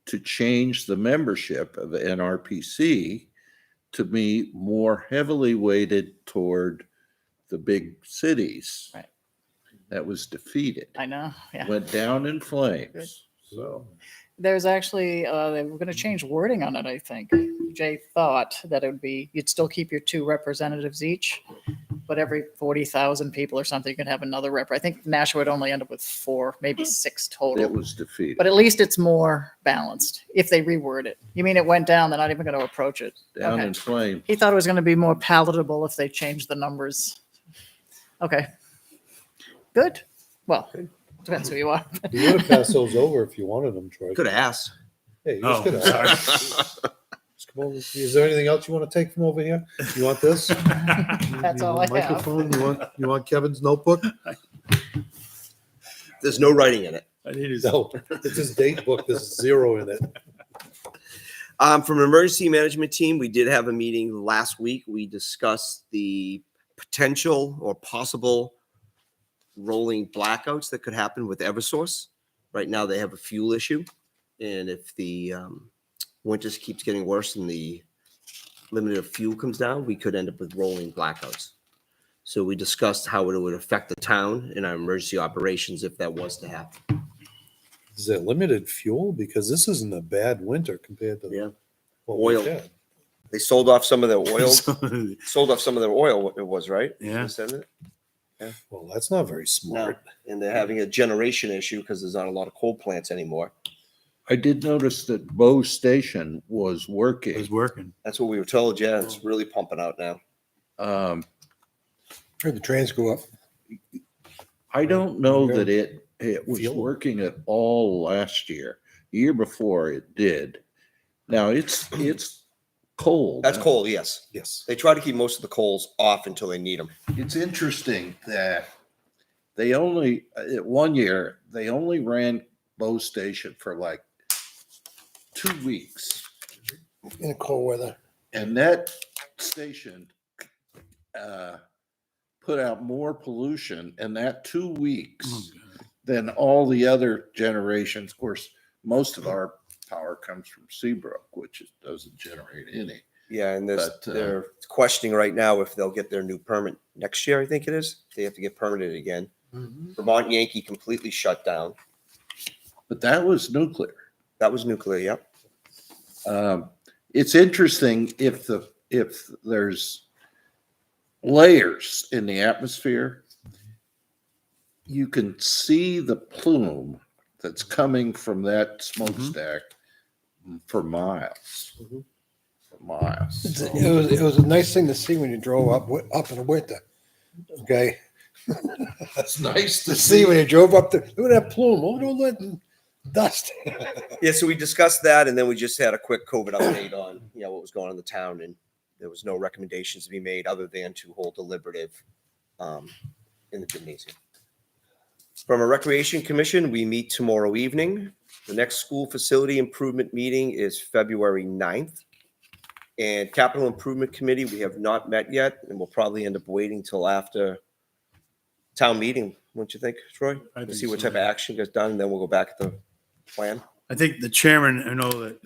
to change the membership of the NRPC to be more heavily weighted toward the big cities. Right. That was defeated. I know, yeah. Went down in flames. Good. So There's actually, they were going to change wording on it, I think. Jay thought that it would be, you'd still keep your 2 representatives each, but every 40,000 people or something, you can have another rep. I think Nashua would only end up with 4, maybe 6 it total. was defeated. But at least it's more balanced if they reword it. You mean it went down, they're not even going to approach it? Down Okay. in flames. He thought it was going to be more palatable if they changed the numbers. Okay. Good. Well, depends who you are. You would have passed those over if you wanted them, Troy. Could have asked. Hey, you Oh, just could sorry. have. Just come over. Is there anything else you want to take from over here? You want this? That's all I have. Microphone? You want Kevin's notebook? There's no writing in it. I need his, No, it's his date book. There's 0 in it. From an emergency management team, we did have a meeting last week. We discussed the potential or possible rolling blackouts that could happen with Eversource. Right now, they have a fuel issue. And if the winter keeps getting worse and the limit of fuel comes down, we could end up with rolling blackouts. So we discussed how it would affect the town and our emergency operations if that was to happen. Is it limited fuel? Because this isn't a bad winter compared to Yeah. what we Oil. had. They sold off some of their oil. Sold off some of their oil, it was, right? Yeah. Isn't it? Well, that's not very No. smart. And they're having a generation issue because there's not a lot of coal plants anymore. I did notice that Bow Station was it working. was working. That's what we were told. Yeah, it's really pumping out now. Heard the trains go up. I don't know Yeah. that it was Fuel. working at all last year. The year before it did. Now it's cold. That's coal, yes. Yes. They try to keep most of the coals off until they need them. It's interesting that they only, one year, they only ran Bow Station for like 2 weeks. In the cold weather. And that station put out more pollution in that 2 weeks than all the other generations. Of course, most of our power comes from Seabrook, which doesn't generate any. Yeah, and But, they're questioning right now if they'll get their new permit next year, I think it is. They have to get permitted again. Vermont Yankee completely shut down. But that was nuclear. That was nuclear, yep. It's interesting if there's layers in the atmosphere, you can see the plume that's coming from that smokestack for miles. Mhm. For miles. It was a nice thing to see when you drove up in the winter. Okay, That's nice to see when you drove up there. Look at that plume. Look at all that dust. Yeah, so we discussed that, and then we just had a quick COVID update on, what was going on in the town, and there was no recommendations to be made other than to hold deliberative in the gymnasium. From a Recreation Commission, we meet tomorrow evening. The next school facility improvement meeting is February 9th. And Capital Improvement Committee, we have not met yet, and we'll probably end up waiting till after town meeting, wouldn't you think, Troy? I To think see what so. type of action gets done, and then we'll go back to the plan. I think the chairman, I know that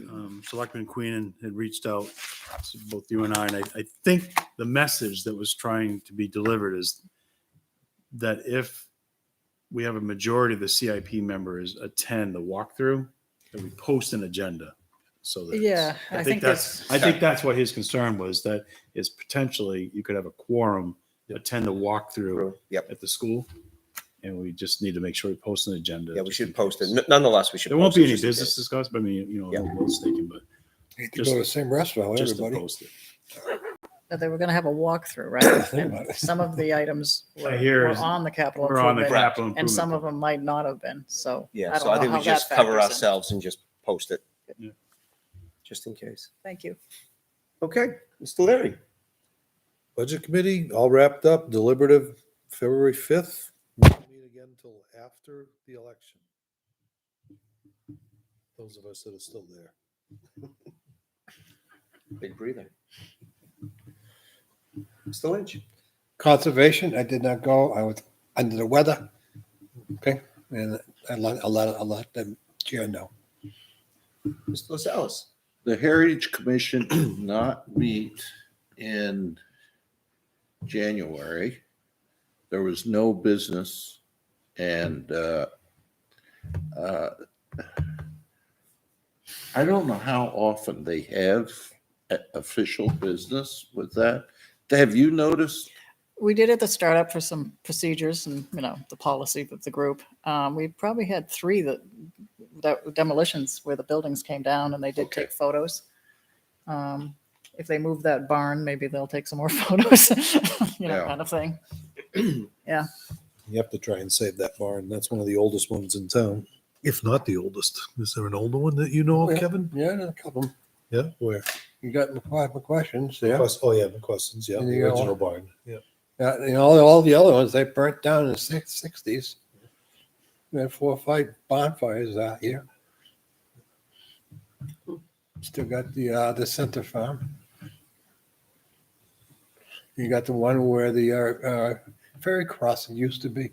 Selectman Queenan had reached out to both you and I think the message that was trying to be delivered is that if we have a majority of the CIP members attend the walkthrough, that we post an agenda. So that Yeah, I think I think that's what his concern was, that is potentially you could have a quorum attend the walkthrough Yep. at the school. And we just need to make sure we post an agenda. Yeah, we just should in post case. it. Nonetheless, we should. There won't post be it any just in business case. discussed, but I mean, Yeah. no votes taken, but You have to go to the same restaurant, just to everybody. post it. that they were going to have a walkthrough, right? Think And about it. some of the items I were hear were is- on the capital We're on the improvement, capital and improvement. some of them might not have been. So Yeah, I so don't I know think we how just that cover factors in. ourselves and just post it. Yeah. Just in case. Thank you. Okay, Mr. Larry. Budget committee, all wrapped up, deliberative February 5th. We won't meet again until after the election. Those of us that are still there. Big breathing. Mr. Lynch? Conservation, I did not go. I was under the weather. Okay, and I'll let the chair know. Mr. Lascelles? The Heritage Commission did not meet in January. There was no business, and I don't know how often they have official business with that. Have you noticed? We did at the startup for some procedures and, the policy of the group. We probably had 3 that demolitions where the buildings came down and they did take photos. If they move that barn, maybe they'll take some more photos, Yeah. kind of thing. You have to try and save that barn. That's one of the oldest ones in town, if not the oldest. Is there an older one that you know of, Kevin? Yeah, there's a couple. Yeah, where? You got questions there. Oh, yeah, McQuestion's, yeah, And the you got original one. barn, yeah. Yeah, all the other ones, they burnt down in the 60s. We had 4 or 5 bonfires out here. Still got the center farm. You got the one where the ferry crossing used to be.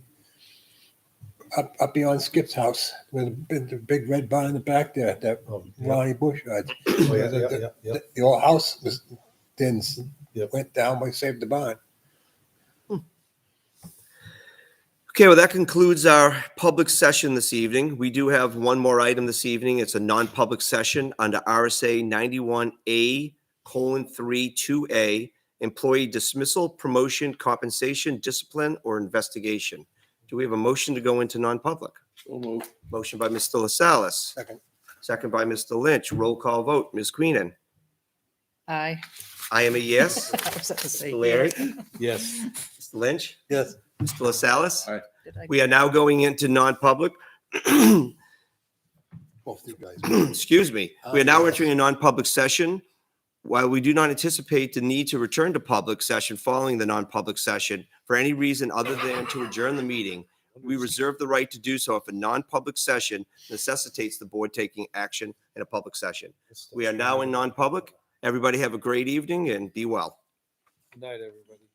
Up beyond Skip's house, with the big red barn in the back there, that Yeah. Ronnie Bush had. Oh, yeah. The old house was then Yep. went down, we saved the barn. Okay, well, that concludes our public session this evening. We do have one more item this evening. It's a non-public session under RSA 91A:3(2)A, employee dismissal, promotion, compensation, discipline, or investigation. Do we have a motion to go into non-public? Motion by Mr. Lascelles. Second. Second by Mr. Lynch. Roll call vote. Ms. Queenan? I I am a yes. was at the Mr. same. Larry? Yes. Mr. Lynch? Yes. Mr. Lascelles? Aye. We are now going into non-public. Both you guys. Excuse me. We are now entering a non-public session. While we do not anticipate the need to return to public session following the non-public session for any reason other than to adjourn the meeting, we reserve the right to do so if a non-public session necessitates the board taking action in a public session. We are now in non-public. Everybody have a great evening and be well. Good night, everybody.